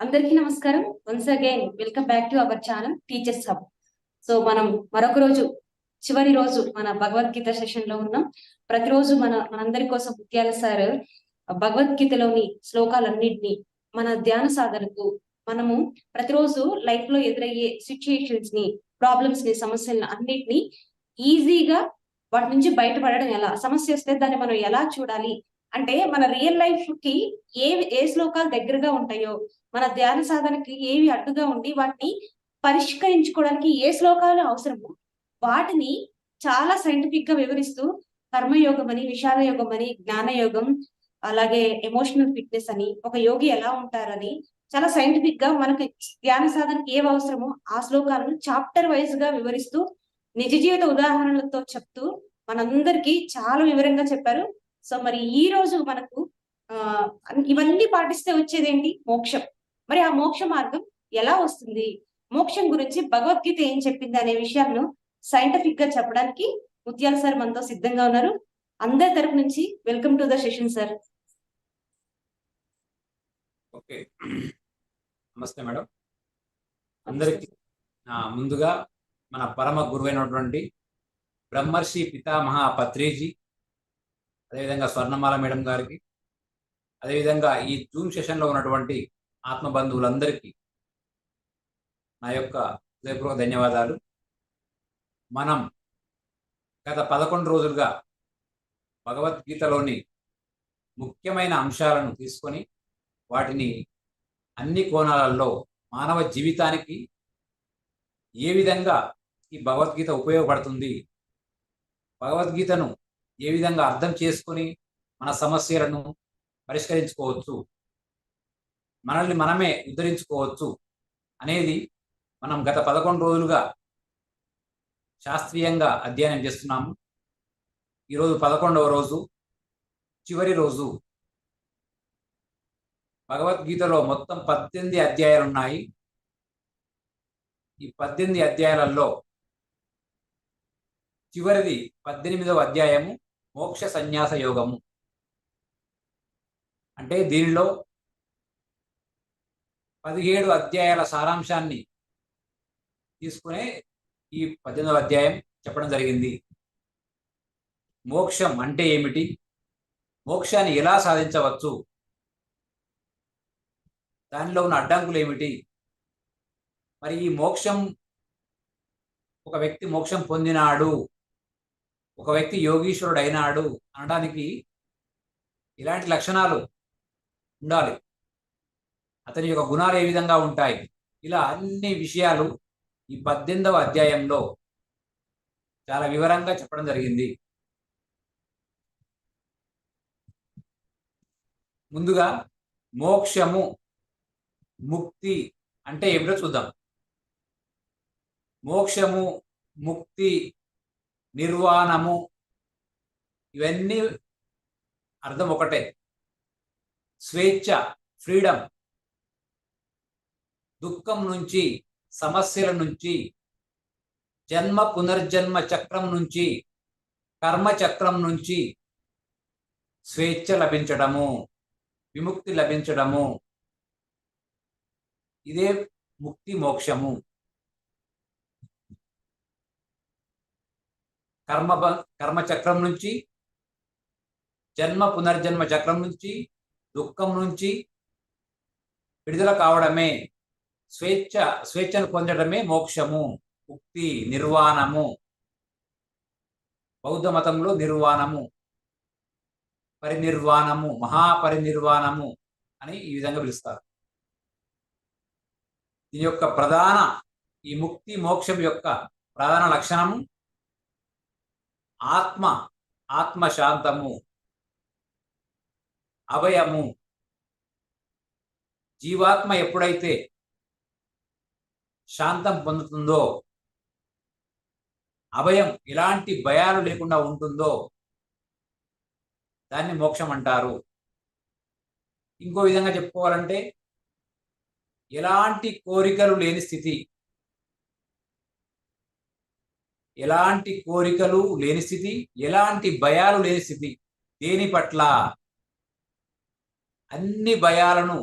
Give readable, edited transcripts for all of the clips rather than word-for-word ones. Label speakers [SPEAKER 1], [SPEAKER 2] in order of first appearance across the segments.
[SPEAKER 1] అందరికీ నమస్కారం. Once again welcome back to our channel teachers hub. So మనం మరొక రోజు, చివరి రోజు మన భగవద్గీత సెషన్ లో ఉన్నాం. ప్రతిరోజు మనందరి కోసం ముత్యాల సార్ భగవద్గీతలోని శ్లోకాలన్నింటినీ మన ధ్యాన సాధనకు మనము ప్రతిరోజు లైఫ్ లో ఎదురయ్యే సిచ్యుయేషన్స్ ని, ప్రాబ్లమ్స్ ని, సమస్యలను అన్నిటినీ ఈజీగా వాటి నుంచి బయటపడడం ఎలా, సమస్య వస్తే దాన్ని మనం ఎలా చూడాలి అంటే మన రియల్ లైఫ్ కి ఏ శ్లోకాలు దగ్గరగా ఉంటాయో, మన ధ్యాన సాధనకి ఏవి అడ్డుగా ఉండి వాటిని పరిష్కరించుకోవడానికి ఏ శ్లోకాలు అవసరమో వాటిని చాలా సైంటిఫిక్ గా వివరిస్తూ కర్మయోగం అని, విషాద యోగం అని, జ్ఞాన యోగం, అలాగే ఎమోషనల్ ఫిట్నెస్ అని, ఒక యోగి ఎలా ఉంటారని చాలా సైంటిఫిక్ గా మనకి ధ్యాన సాధనకి ఏవి అవసరమో ఆ శ్లోకాలను చాప్టర్ వైజ్ గా వివరిస్తూ నిజ జీవిత ఉదాహరణలతో చెప్తూ మనందరికీ చాలా వివరంగా చెప్పారు. సో మరి ఈ రోజు మనకు ఆ ఇవన్నీ పాటిస్తే వచ్చేదేంటి? మోక్షం. మరి ఆ మోక్ష మార్గం ఎలా వస్తుంది, మోక్షం గురించి భగవద్గీత ఏం చెప్పింది అనే విషయాలను సైంటిఫిక్ గా చెప్పడానికి ముత్యాల సార్ మనతో సిద్ధంగా ఉన్నారు. అందరి తరపు నుంచి welcome to the session sir.
[SPEAKER 2] Okay, నమస్తే మేడం. అందరికీ ముందుగా మన పరమ గురువైనటువంటి బ్రహ్మర్షి పితామహ పత్రిజీ, అదేవిధంగా స్వర్ణమాల మేడం గారికి, అదేవిధంగా ఈ జూమ్ సెషన్లో ఉన్నటువంటి ఆత్మబంధువులందరికీ నా యొక్క హృదయపూర్వక ధన్యవాదాలు. మనం గత 11 రోజులుగా భగవద్గీతలోని ముఖ్యమైన అంశాలను తీసుకొని వాటిని అన్ని కోణాలలో మానవ జీవితానికి ఏ విధంగా ఈ భగవద్గీత ఉపయోగపడుతుంది, భగవద్గీతను ఏ విధంగా అర్థం చేసుకొని మన సమస్యలను పరిష్కరించుకోవచ్చు, మనల్ని మనమే ఉద్ధరించుకోవచ్చు అనేది మనం గత 11 రోజులుగా శాస్త్రీయంగా అధ్యయనం చేస్తున్నాము. ఈరోజు 11వ రోజు, చివరి రోజు. భగవద్గీతలో మొత్తం 18 అధ్యాయాలు ఉన్నాయి. ఈ 18 అధ్యాయాలలో చివరిది 18వ అధ్యాయము మోక్ష సన్యాస యోగము. అంటే దీనిలో 17 అధ్యాయాల సారాంశాన్ని తీసుకునే ఈ 18వ అధ్యాయం చెప్పడం జరిగింది. మోక్షం అంటే ఏమిటి, మోక్షాన్ని ఎలా సాధించవచ్చు, దానిలో ఉన్న అడ్డంకులు ఏమిటి, మరి ఈ మోక్షం, ఒక వ్యక్తి మోక్షం పొందినాడు, ఒక వ్యక్తి యోగీశ్వరుడు అయినాడు అనడానికి ఇలాంటి లక్షణాలు ఉండాలి, అతని యొక్క గుణాలు ఏ విధంగా ఉంటాయి, ఇలా అన్ని విషయాలు ఈ 18వ అధ్యాయంలో చాలా వివరంగా చెప్పడం జరిగింది. ముందుగా మోక్షము, ముక్తి అంటే ఏమిటో చూద్దాం. మోక్షము, ముక్తి, నిర్వాణము ఇవన్నీ అర్థం ఒకటే. స్వేచ్ఛ, ఫ్రీడమ్, దుఃఖం నుంచి, సమస్యల నుంచి, జన్మ పునర్జన్మ చక్రం నుంచి, కర్మ చక్రం నుంచి స్వేచ్ఛ లభించడము, విముక్తి లభించడము, ఇదే ముక్తి, మోక్షము. కర్మ చక్రం నుంచి, జన్మ పునర్జన్మ చక్రం నుంచి, దుఃఖం నుంచి విడుదల కావడమే, స్వేచ్ఛను పొందడమే మోక్షము, ముక్తి, నిర్వాణము. బౌద్ధ మతంలో నిర్వాణము, పరినిర్వాణము, మహాపరినిర్వాణము అని ఈ విధంగా పిలుస్తారు. దీని యొక్క ప్రధాన, ఈ ముక్తి మోక్షం యొక్క ప్రధాన లక్షణము ఆత్మశాంతము, అభయము. జీవాత్మ ఎప్పుడైతే శాంతం పొందుతుందో, అభయం, ఎలాంటి భయాలు లేకుండా ఉంటుందో దాన్ని మోక్షం అంటారు. ఇంకో విధంగా చెప్పుకోవాలంటే ఎలాంటి కోరికలు లేని స్థితి, ఎలాంటి కోరికలు లేని స్థితి, ఎలాంటి భయాలు లేని స్థితి. దేని పట్ల అన్ని భయాలను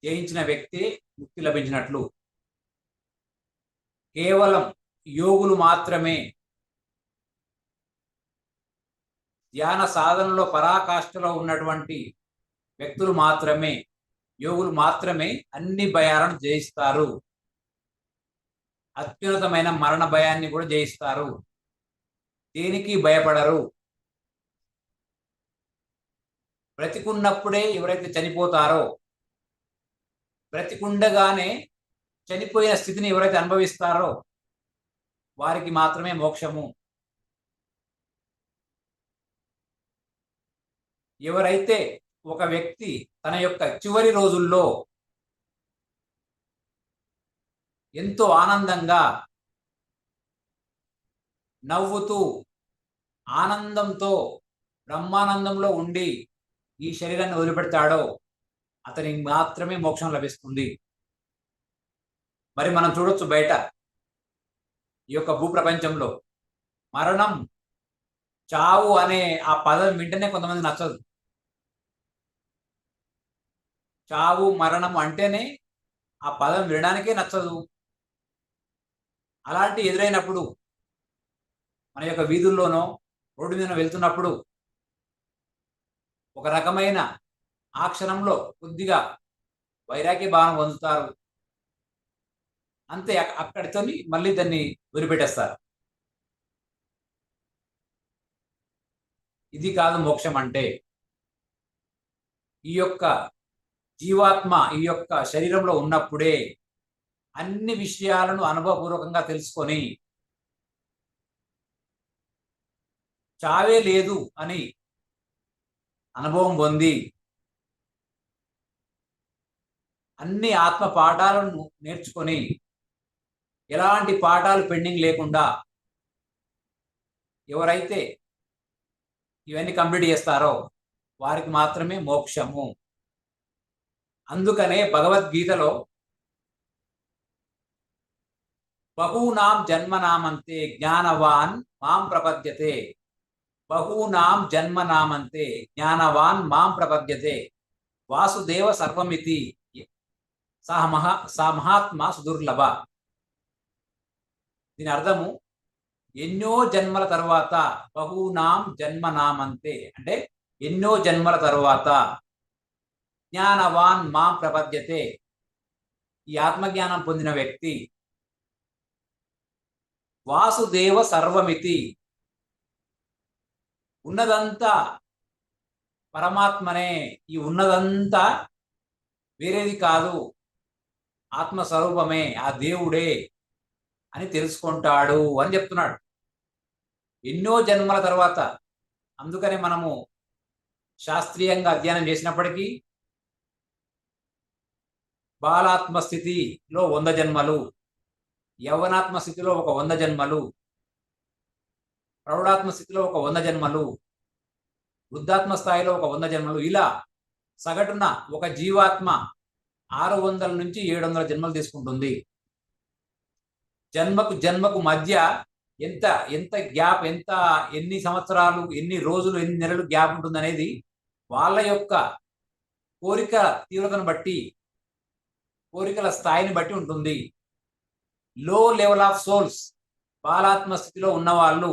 [SPEAKER 2] జయించిన వ్యక్తి ముక్తి లభించినట్లు. కేవలం యోగులు మాత్రమే, ధ్యాన సాధనలో పరాకాష్ఠలో ఉన్నటువంటి వ్యక్తులు మాత్రమే, యోగులు మాత్రమే అన్ని భయాలను జయిస్తారు. అత్యున్నతమైన మరణ భయాన్ని కూడా జయిస్తారు. దేనికి భయపడరు. బ్రతికున్నప్పుడే ఎవరైతే చనిపోతారో, బ్రతికుండగానే చనిపోయిన స్థితిని ఎవరైతే అనుభవిస్తారో వారికి మాత్రమే మోక్షము. ఎవరైతే ఒక వ్యక్తి తన యొక్క చివరి రోజుల్లో ఎంతో ఆనందంగా నవ్వుతూ ఆనందంతో బ్రహ్మానందంలో ఉండి ఈ శరీరాన్ని వదిలిపెడతాడో అతనికి మాత్రమే మోక్షం లభిస్తుంది. మరి మనం చూడొచ్చు బయట ఈ యొక్క భూప్రపంచంలో మరణం, చావు అనే ఆ పదం వింటేనే కొంతమంది నచ్చదు. చావు మరణం అంటేనే ఆ పదం వినడానికే నచ్చదు. అలాంటి ఎదురైనప్పుడు మన యొక్క వీధుల్లోనో రోడ్డు మీద వెళ్తున్నప్పుడు ఒక రకమైన ఆ క్షణంలో కొద్దిగా వైరాగ్య భావన పొందుతారు. అంతే, అక్కడితో మళ్ళీ దాన్ని వదిలిపెట్టేస్తారు. ఇది కాదు మోక్షం అంటే. ఈ యొక్క జీవాత్మ ఈ యొక్క శరీరంలో ఉన్నప్పుడే అన్ని విషయాలను అనుభవపూర్వకంగా తెలుసుకొని చావే లేదు అని అనుభవం పొంది అన్ని ఆత్మ పాఠాలను నేర్చుకొని ఎలాంటి పాఠాలు పెండింగ్ లేకుండా ఎవరైతే ఇవన్నీ కంప్లీట్ చేస్తారో వారికి మాత్రమే మోక్షము. అందుకనే భగవద్గీతలో బహూనాం జన్మనామంతే జ్ఞానవాన్ మాం ప్రపద్యతే, బహూనాం జన్మనామంతే జ్ఞానవాన్ మాం ప్రపద్యతే, వాసుదేవ సర్వమితి సా మహాత్మా సుదుర్లభ. దీని అర్థము ఎన్నో జన్మల తర్వాత, బహూనాం జన్మనామంతే అంటే ఎన్నో జన్మల తర్వాత, జ్ఞానవాన్ మాం ప్రపద్యతే ఈ ఆత్మజ్ఞానం పొందిన వ్యక్తి, వాసుదేవ సర్వమితి ఉన్నదంతా పరమాత్మనే, ఈ ఉన్నదంతా వేరేది కాదు, ఆత్మస్వరూపమే, ఆ దేవుడే అని తెలుసుకుంటాడు అని చెప్తున్నాడు. ఎన్నో జన్మల తర్వాత. అందుకనే మనము శాస్త్రీయంగా అధ్యయనం చేసినప్పటికీ బాలాత్మ స్థితిలో 100 జన్మలు, యవ్వనాత్మ స్థితిలో ఒక 100 జన్మలు, ప్రౌఢాత్మ స్థితిలో ఒక 100 జన్మలు, వృద్ధాత్మ స్థాయిలో ఒక 100 జన్మలు, ఇలా సగటున ఒక జీవాత్మ 600 నుంచి 700 జన్మలు తీసుకుంటుంది. జన్మకు జన్మకు మధ్య ఎంత ఎంత గ్యాప్, ఎన్ని సంవత్సరాలు, ఎన్ని రోజులు, ఎన్ని నెలలు గ్యాప్ ఉంటుంది అనేది వాళ్ళ యొక్క కోరిక తీవ్రతను బట్టి, కోరికల స్థాయిని బట్టి ఉంటుంది. లో లెవెల్ ఆఫ్ సోల్స్ బాలాత్మ స్థితిలో ఉన్నవాళ్ళు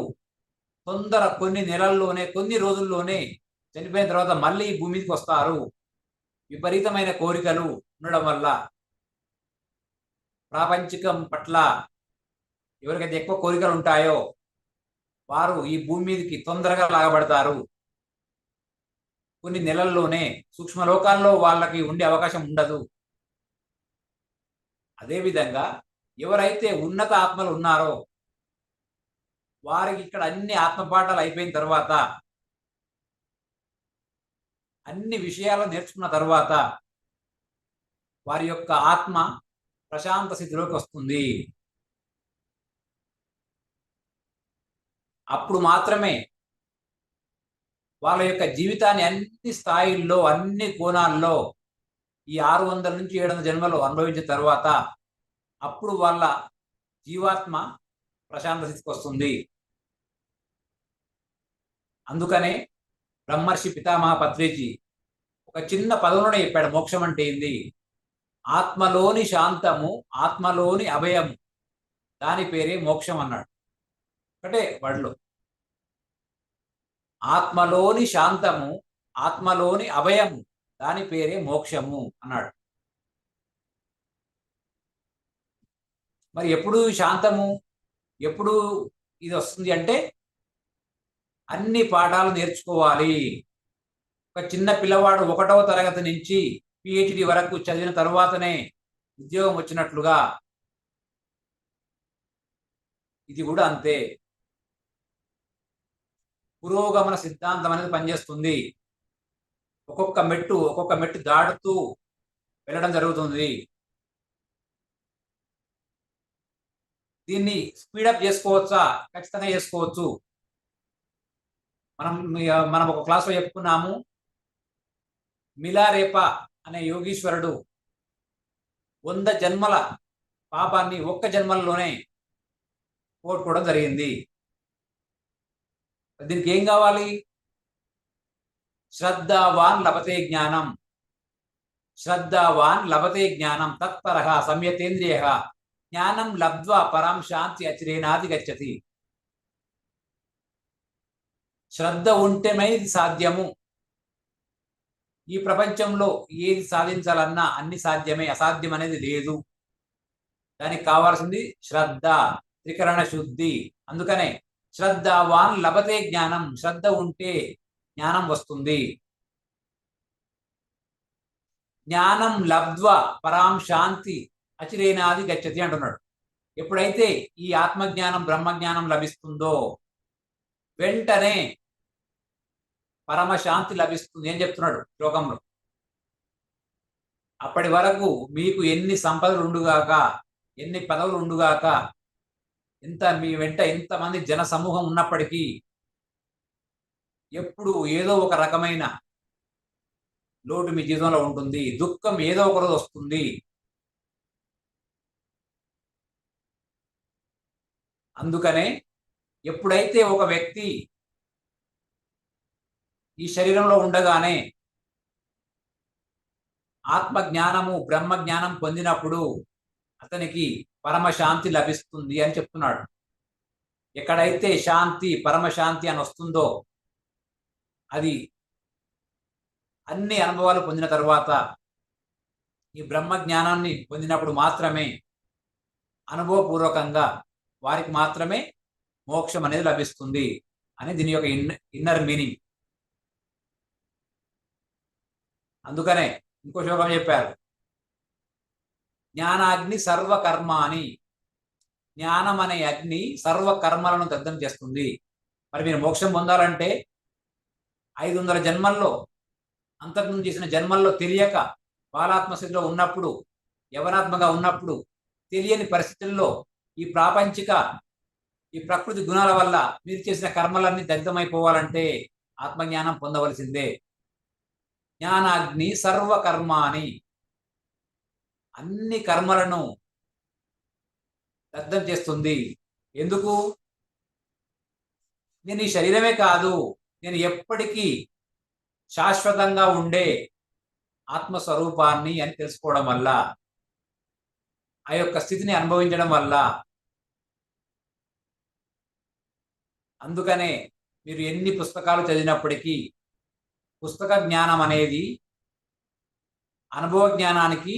[SPEAKER 2] కొన్ని నెలల్లోనే, కొన్ని రోజుల్లోనే చనిపోయిన తర్వాత మళ్ళీ ఈ భూమి మీదకి వస్తారు. విపరీతమైన కోరికలు ఉండడం వల్ల ప్రాపంచికం పట్ల ఎవరికైతే ఎక్కువ కోరికలు ఉంటాయో వారు ఈ భూమి మీదకి తొందరగా లాగబడతారు. కొన్ని నెలల్లోనే సూక్ష్మలోకాల్లో వాళ్ళకి ఉండే అవకాశం ఉండదు. అదేవిధంగా ఎవరైతే ఉన్నత ఆత్మలు ఉన్నారో వారికి ఇక్కడ అన్ని ఆత్మపాఠాలు అయిపోయిన తర్వాత, అన్ని విషయాలు నేర్చుకున్న తర్వాత వారి యొక్క ఆత్మ ప్రశాంత స్థితిలోకి వస్తుంది. అప్పుడు మాత్రమే వాళ్ళ యొక్క జీవితాన్ని అన్ని స్థాయిల్లో, అన్ని కోణాల్లో ఈ 600 నుంచి 700 జన్మలు అనుభవించిన తర్వాత అప్పుడు వాళ్ళ జీవాత్మ ప్రశాంత స్థితికి వస్తుంది. అందుకనే బ్రహ్మర్షి పితామహ పత్రిజీ ఒక చిన్న పదంలోనే చెప్పాడు మోక్షం అంటే ఏంది. ఆత్మలోని శాంతము, ఆత్మలోని అభయము, దాని పేరే మోక్షం అన్నాడు. ఒకటే వాడిలో ఆత్మలోని శాంతము, ఆత్మలోని అభయము, దాని పేరే మోక్షము అన్నాడు. మరి ఎప్పుడు శాంతము, ఎప్పుడు ఇది వస్తుంది అంటే అన్ని పాఠాలు నేర్చుకోవాలి. ఒక చిన్న పిల్లవాడు 1వ తరగతి నుంచి PhD వరకు చదివిన తరువాతనే ఉద్యోగం వచ్చినట్లుగా ఇది కూడా అంతే. పురోగమన సిద్ధాంతం అనేది పనిచేస్తుంది. ఒక్కొక్క మెట్టు దాటుతూ వెళ్ళడం జరుగుతుంది. దీన్ని స్పీడప్ చేసుకోవచ్చా? ఖచ్చితంగా చేసుకోవచ్చు. మనం ఒక క్లాస్లో చెప్పుకున్నాము, మిలారేపా అనే యోగీశ్వరుడు 100 జన్మల పాపాన్ని ఒక్క జన్మలలోనే పోగొట్టుకోవడం జరిగింది. దీనికి ఏం కావాలి? శ్రద్ధావాన్ లభతే జ్ఞానం, శ్రద్ధావాన్ లభతే జ్ఞానం తత్పరః సంయతేంద్రియః జ్ఞానం లబ్ధ్వా పరాం శాంతి అచిరేనాది గచ్చతి. శ్రద్ధ ఉంటేనే ఇది సాధ్యము. ఈ ప్రపంచంలో ఏది సాధించాలన్నా అన్ని సాధ్యమే, అసాధ్యం అనేది లేదు. దానికి కావాల్సింది శ్రద్ధ, త్రికరణ శుద్ధి. అందుకనే శ్రద్ధావాన్ లభతే జ్ఞానం, శ్రద్ధ ఉంటే జ్ఞానం వస్తుంది. జ్ఞానం లబ్ధ్వా పరాం శాంతి అచిరేనాది గచ్చతి అంటున్నాడు. ఎప్పుడైతే ఈ ఆత్మజ్ఞానం బ్రహ్మజ్ఞానం లభిస్తుందో వెంటనే పరమశాంతి లభిస్తుంది అని చెప్తున్నాడు శ్లోకంలో. అప్పటి వరకు మీకు ఎన్ని సంపదలు ఉండుగాక, ఎన్ని పదవులు ఉండుగాక, మీ వెంట ఎంతమంది జన సమూహం ఉన్నప్పటికీ ఎప్పుడు ఏదో ఒక రకమైన లోటు మీ జీవితంలో ఉంటుంది. దుఃఖం ఏదో ఒక రోజు వస్తుంది. అందుకనే ఎప్పుడైతే ఒక వ్యక్తి ఈ శరీరంలో ఉండగానే ఆత్మజ్ఞానము బ్రహ్మజ్ఞానం పొందినప్పుడు అతనికి పరమశాంతి లభిస్తుంది అని చెప్తున్నాడు. ఎక్కడైతే శాంతి పరమశాంతి అని వస్తుందో అది అన్ని అనుభవాలు పొందిన తర్వాత ఈ బ్రహ్మజ్ఞానాన్ని పొందినప్పుడు మాత్రమే అనుభవపూర్వకంగా వారికి మాత్రమే మోక్షం అనేది లభిస్తుంది అని దీని యొక్క ఇన్నర్ మీనింగ్. అందుకనే ఇంకో శ్లోకం చెప్పారు, జ్ఞానాగ్ని సర్వకర్మాని. జ్ఞానం అనే అగ్ని సర్వకర్మలను దగ్ధం చేస్తుంది. మరి మీరు మోక్షం పొందాలంటే 500 జన్మల్లో అంతకుముందు చేసిన జన్మల్లో తెలియక బాలాత్మస్థితిలో ఉన్నప్పుడు, యవనాత్మగా ఉన్నప్పుడు తెలియని పరిస్థితుల్లో ఈ ప్రకృతి గుణాల వల్ల మీరు చేసిన కర్మలన్నీ దగ్ధమైపోవాలంటే ఆత్మజ్ఞానం పొందవలసిందే. జ్ఞానాగ్ని సర్వకర్మాని, అన్ని కర్మలను దగ్ధం చేస్తుంది. ఎందుకు? నేను ఈ శరీరమే కాదు, నేను ఎప్పటికీ శాశ్వతంగా ఉండే ఆత్మస్వరూపాన్ని అని తెలుసుకోవడం వల్ల, ఆ యొక్క స్థితిని అనుభవించడం వల్ల. అందుకనే మీరు ఎన్ని పుస్తకాలు చదివినప్పటికీ పుస్తక జ్ఞానం అనేది అనుభవ జ్ఞానానికి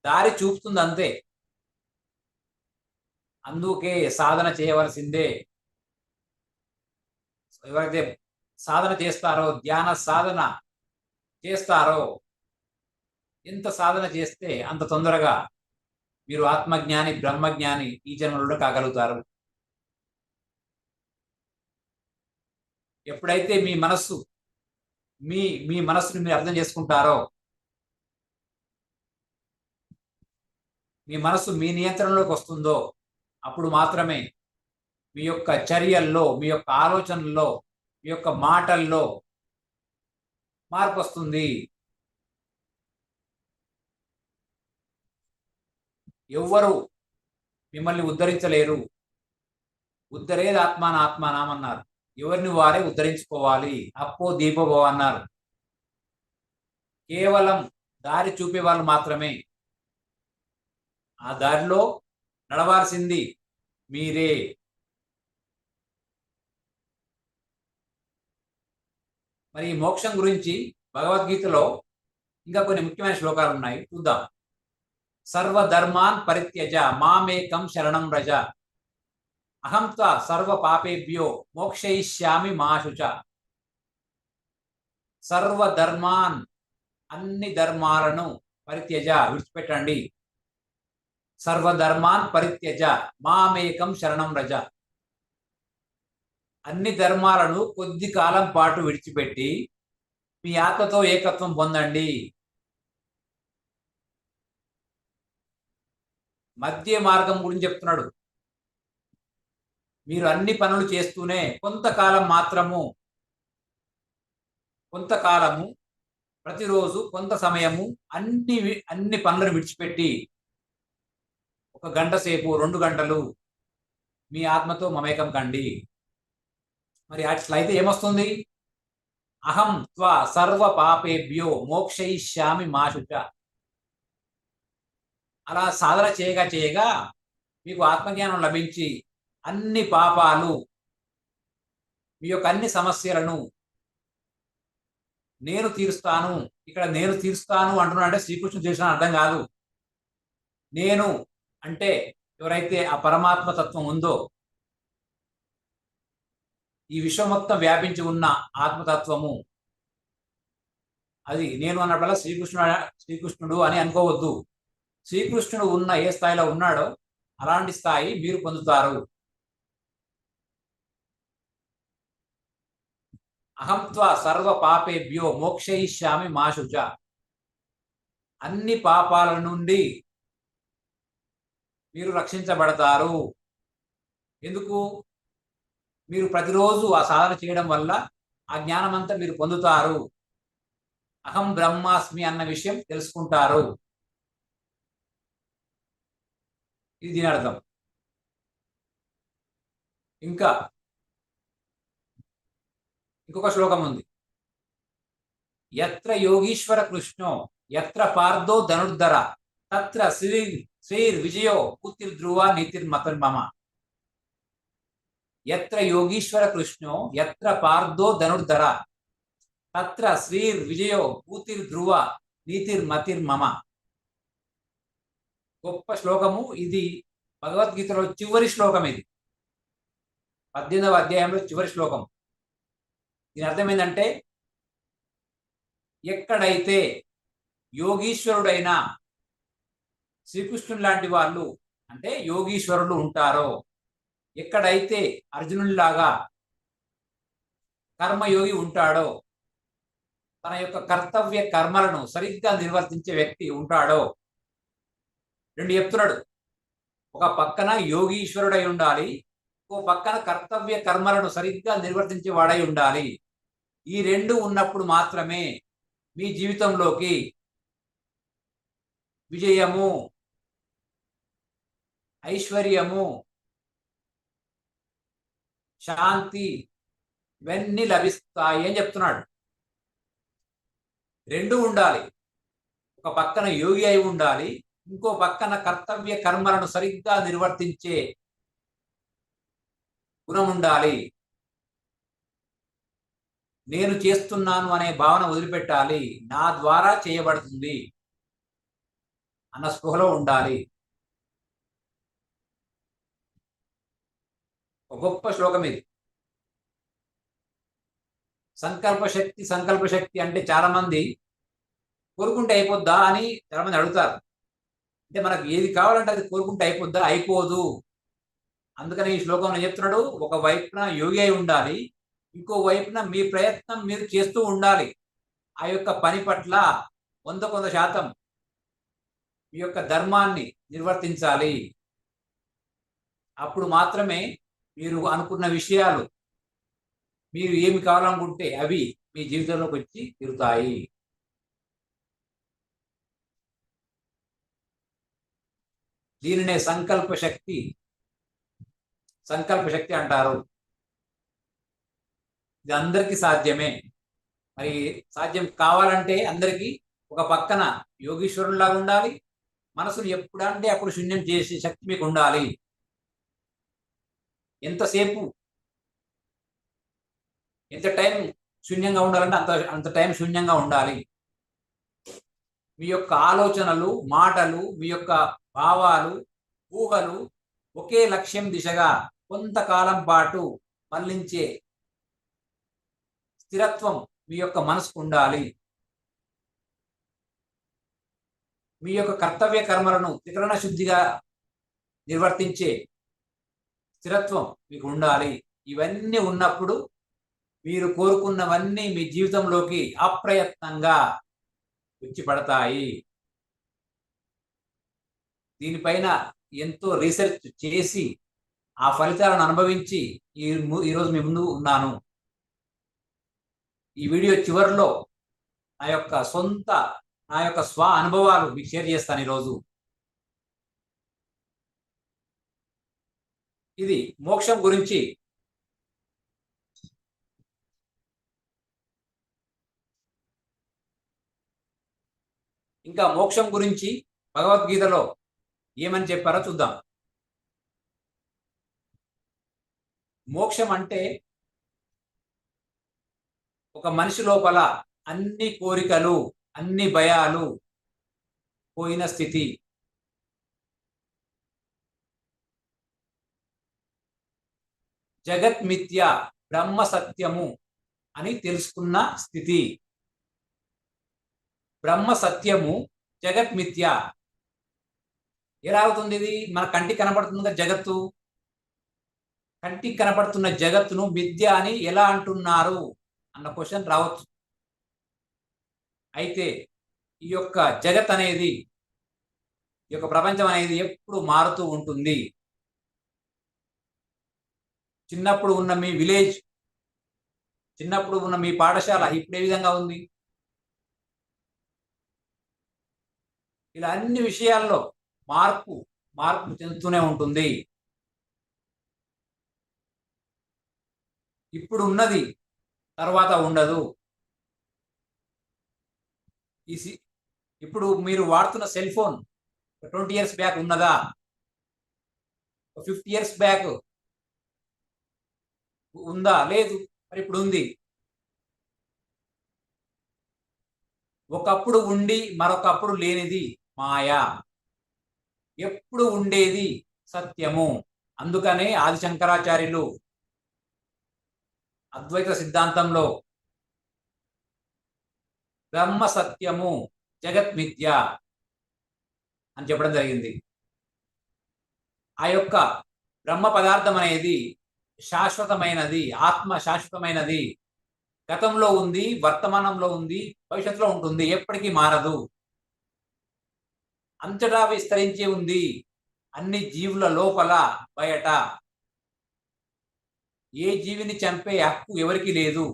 [SPEAKER 2] దారి చూపుతుంది అంతే. అందుకే సాధన చేయవలసిందే. ఎవరైతే సాధన చేస్తారో, ధ్యాన సాధన చేస్తారో, ఎంత సాధన చేస్తే అంత తొందరగా మీరు ఆత్మజ్ఞాని బ్రహ్మజ్ఞాని ఈ జన్మలో కాగలుగుతారు. ఎప్పుడైతే మీ మనస్సుని మీరు అర్థం చేసుకుంటారో, మీ మనస్సు మీ నియంత్రణలోకి వస్తుందో అప్పుడు మాత్రమే మీ యొక్క చర్యల్లో, మీ యొక్క ఆలోచనల్లో, మీ యొక్క మాటల్లో మార్పు వస్తుంది. ఎవ్వరు మిమ్మల్ని ఉద్ధరించలేరు. ఉద్ధరేది ఆత్మానాత్మానం అన్నారు. ఎవరిని వారే ఉద్ధరించుకోవాలి. అప్పో దీపోభవ అన్నారు. కేవలం దారి చూపే వాళ్ళు మాత్రమే ఆ దారిలో నడవాల్సింది మీరే. మరి ఈ మోక్షం గురించి భగవద్గీతలో ఇంకా కొన్ని ముఖ్యమైన శ్లోకాలు ఉన్నాయి, చూద్దాం. సర్వధర్మాన్ పరిత్యజ మామేకం శరణం వ్రజ అహం త్వా సర్వ పాపేభ్యో మోక్షయిష్యామి మా శుచ. సర్వధర్మాన్, అన్ని ధర్మాలను, పరిత్యజ విడిచిపెట్టండి. సర్వధర్మాన్ పరిత్యజ మామేకం శరణం వ్రజ. అన్ని ధర్మాలను కొద్ది కాలం పాటు విడిచిపెట్టి మీ ఆత్మతో ఏకత్వం పొందండి. మధ్య మార్గం గురించి చెప్తున్నాడు. మీరు అన్ని పనులు చేస్తూనే కొంతకాలము ప్రతిరోజు కొంత సమయము అన్ని పనులను విడిచిపెట్టి 1 గంట సేపు 2 గంటలు మీ ఆత్మతో మమేకం కండి. మరి అట్లయితే ఏమొస్తుంది? అహం త్వా సర్వ పాపేభ్యో మోక్షయిష్యామి మా శుచ. అలా సాధన చేయగా చేయగా మీకు ఆత్మజ్ఞానం లభించి అన్ని పాపాలు, మీ యొక్క అన్ని సమస్యలను నేను తీరుస్తాను. ఇక్కడ నేను తీరుస్తాను అంటున్నా అంటే శ్రీకృష్ణుడు చేసిన అర్థం కాదు. నేను అంటే ఎవరైతే ఆ పరమాత్మ తత్వం ఉందో, ఈ విశ్వం మొత్తం వ్యాపించి ఉన్న ఆత్మతత్వము, అది నేను అన్నప్పుడల్లా శ్రీకృష్ణుడు అని అనుకోవద్దు. శ్రీకృష్ణుడు ఉన్న ఏ స్థాయిలో ఉన్నాడో అలాంటి స్థాయి మీరు పొందుతారు. అహం త్వా సర్వ పాపేభ్యో మోక్షయిష్యామి మా శుచ. అన్ని పాపాల నుండి మీరు రక్షించబడతారు. ఎందుకు? మీరు ప్రతిరోజు ఆ సాధన చేయడం వల్ల ఆ జ్ఞానం అంతా మీరు పొందుతారు. అహం బ్రహ్మాస్మి అన్న విషయం తెలుసుకుంటారు. ఇది దీని అర్థం. ఇంకా ఇంకొక శ్లోకం ఉంది. యత్ర యోగీశ్వర కృష్ణో యత్ర పార్థో ధనుర్ధర తత్ర శ్రీర్ విజయో పుత్తిర్ధ్రువ నీతిర్మతర్మమ. యత్ర యోగీశ్వర కృష్ణో యత్ర పార్థో ధనుర్ధర తత్ర శ్రీర్ విజయో పూతిర్ధ్రువ నీతిర్మతిర్మమ. గొప్ప శ్లోకము ఇది. భగవద్గీతలో చివరి శ్లోకం ఇది. 18వ అధ్యాయంలో చివరి శ్లోకం. దీని అర్థం ఏంటంటే, ఎక్కడైతే యోగీశ్వరుడైన శ్రీకృష్ణుని లాంటి వాళ్ళు, అంటే యోగీశ్వరులు ఉంటారో, ఎక్కడైతే అర్జునుడిలాగా కర్మయోగి ఉంటాడో, తన యొక్క కర్తవ్య కర్మలను సరిగ్గా నిర్వర్తించే వ్యక్తి ఉంటాడో, రెండు చెప్తున్నాడు. ఒక పక్కన యోగీశ్వరుడై ఉండాలి, ఇంకో పక్కన కర్తవ్య కర్మలను సరిగ్గా నిర్వర్తించే వాడై ఉండాలి. ఈ రెండు ఉన్నప్పుడు మాత్రమే మీ జీవితంలోకి విజయము, ఐశ్వర్యము, శాంతి ఇవన్నీ లభిస్తాయి అని చెప్తున్నాడు. రెండు ఉండాలి. ఒక పక్కన యోగి అయి ఉండాలి, ఇంకో పక్కన కర్తవ్య కర్మలను సరిగ్గా నిర్వర్తించే గుణం ఉండాలి. నేను చేస్తున్నాను అనే భావన వదిలిపెట్టాలి. నా ద్వారా చేయబడుతుంది అన్న స్పృహలో ఉండాలి. ఒక గొప్ప శ్లోకం ఇది. సంకల్ప శక్తి అంటే చాలా మంది కోరుకుంటే అయిపోద్దా అని చాలా మంది అడుగుతారు. అంటే మనకు ఏది కావాలంటే అది కోరుకుంటే అయిపోద్దా? అయిపోదు. అందుకని ఈ శ్లోకంలో చెప్తున్నాడు, ఒక వైపున యోగి అయి ఉండాలి, ఇంకో వైపున మీ ప్రయత్నం మీరు చేస్తూ ఉండాలి. ఆ యొక్క పని పట్ల 100% మీ యొక్క ధర్మాన్ని నిర్వర్తించాలి. అప్పుడు మాత్రమే మీరు అనుకున్న విషయాలు, మీరు ఏమి కావాలనుకుంటే అవి మీ జీవితంలోకి వచ్చి తీరుతాయి. దీనినే సంకల్ప శక్తి అంటారు. ఇది అందరికీ సాధ్యమే. మరి సాధ్యం కావాలంటే అందరికీ ఒక పక్కన యోగీశ్వరులాగా ఉండాలి, మనసును ఎప్పుడంటే అప్పుడు శూన్యం చేసే శక్తి మీకు ఉండాలి. ఎంతసేపు ఎంత టైం శూన్యంగా ఉండాలంటే అంత అంత టైం శూన్యంగా ఉండాలి. మీ యొక్క ఆలోచనలు, మాటలు, మీ యొక్క భావాలు, ఊహలు ఒకే లక్ష్యం దిశగా కొంతకాలం పాటు మళ్లించే స్థిరత్వం మీ యొక్క మనసుకు ఉండాలి. మీ యొక్క కర్తవ్య కర్మలను త్రికరణ శుద్ధిగా నిర్వర్తించే స్థిరత్వం మీకు ఉండాలి. ఇవన్నీ ఉన్నప్పుడు మీరు కోరుకున్నవన్నీ మీ జీవితంలోకి అప్రయత్నంగా వచ్చి పడతాయి. దీనిపైన ఎంతో రీసెర్చ్ చేసి ఆ ఫలితాలను అనుభవించి ఈరోజు మీ ముందు ఉన్నాను. ఈ వీడియో చివరిలో నా యొక్క స్వ అనుభవాలు మీకు షేర్ చేస్తాను. ఈరోజు ఇది మోక్షం గురించి ఇంకా మోక్షం గురించి భగవద్గీతలో ఏమని చెప్పారో చూద్దాం. మోక్షం అంటే ఒక మనిషి లోపల అన్ని కోరికలు, అన్ని భయాలు పోయిన స్థితి. జగత్ మిథ్య, బ్రహ్మ సత్యము అని తెలుసుకున్న స్థితి. బ్రహ్మ సత్యము, జగత్ మిథ్య. ఎలా అవుతుంది ఇది? మన కంటికి కనబడుతుంది జగత్తు. కంటికి కనబడుతున్న జగత్తును మిథ్య అని ఎలా అంటున్నారు అన్న క్వశ్చన్ రావచ్చు. అయితే ఈ యొక్క జగత్ అనేది, ఈ యొక్క ప్రపంచం అనేది ఎప్పుడు మారుతూ ఉంటుంది. చిన్నప్పుడు ఉన్న మీ విలేజ్, చిన్నప్పుడు ఉన్న మీ పాఠశాల ఇప్పుడు ఏ విధంగా ఉంది? ఇలా అన్ని విషయాల్లో మార్పు చెందుతూనే ఉంటుంది. ఇప్పుడు ఉన్నది తర్వాత ఉండదు. ఇప్పుడు మీరు వాడుతున్న సెల్ ఫోన్ 20 years బ్యాక్ ఉన్నదా? 50 years బ్యాక్ ఉందా? లేదు. మరి ఇప్పుడు ఉంది. ఒకప్పుడు ఉండి మరొకప్పుడు లేనిది మాయా. ఎప్పుడు ఉండేది సత్యము. అందుకనే ఆది శంకరాచార్యులు అద్వైత సిద్ధాంతంలో బ్రహ్మ సత్యము, జగత్ మిథ్య అని చెప్పడం జరిగింది. ఆ యొక్క బ్రహ్మ పదార్థం అనేది శాశ్వతమైనది, ఆత్మ శాశ్వతమైనది. గతంలో ఉంది, వర్తమానంలో ఉంది, భవిష్యత్తులో ఉంటుంది, ఎప్పటికీ మారదు. అంతటా విస్తరించి ఉంది, అన్ని జీవుల లోపల బయట. ఏ జీవిని చంపే హక్కు ఎవరికి లేదు.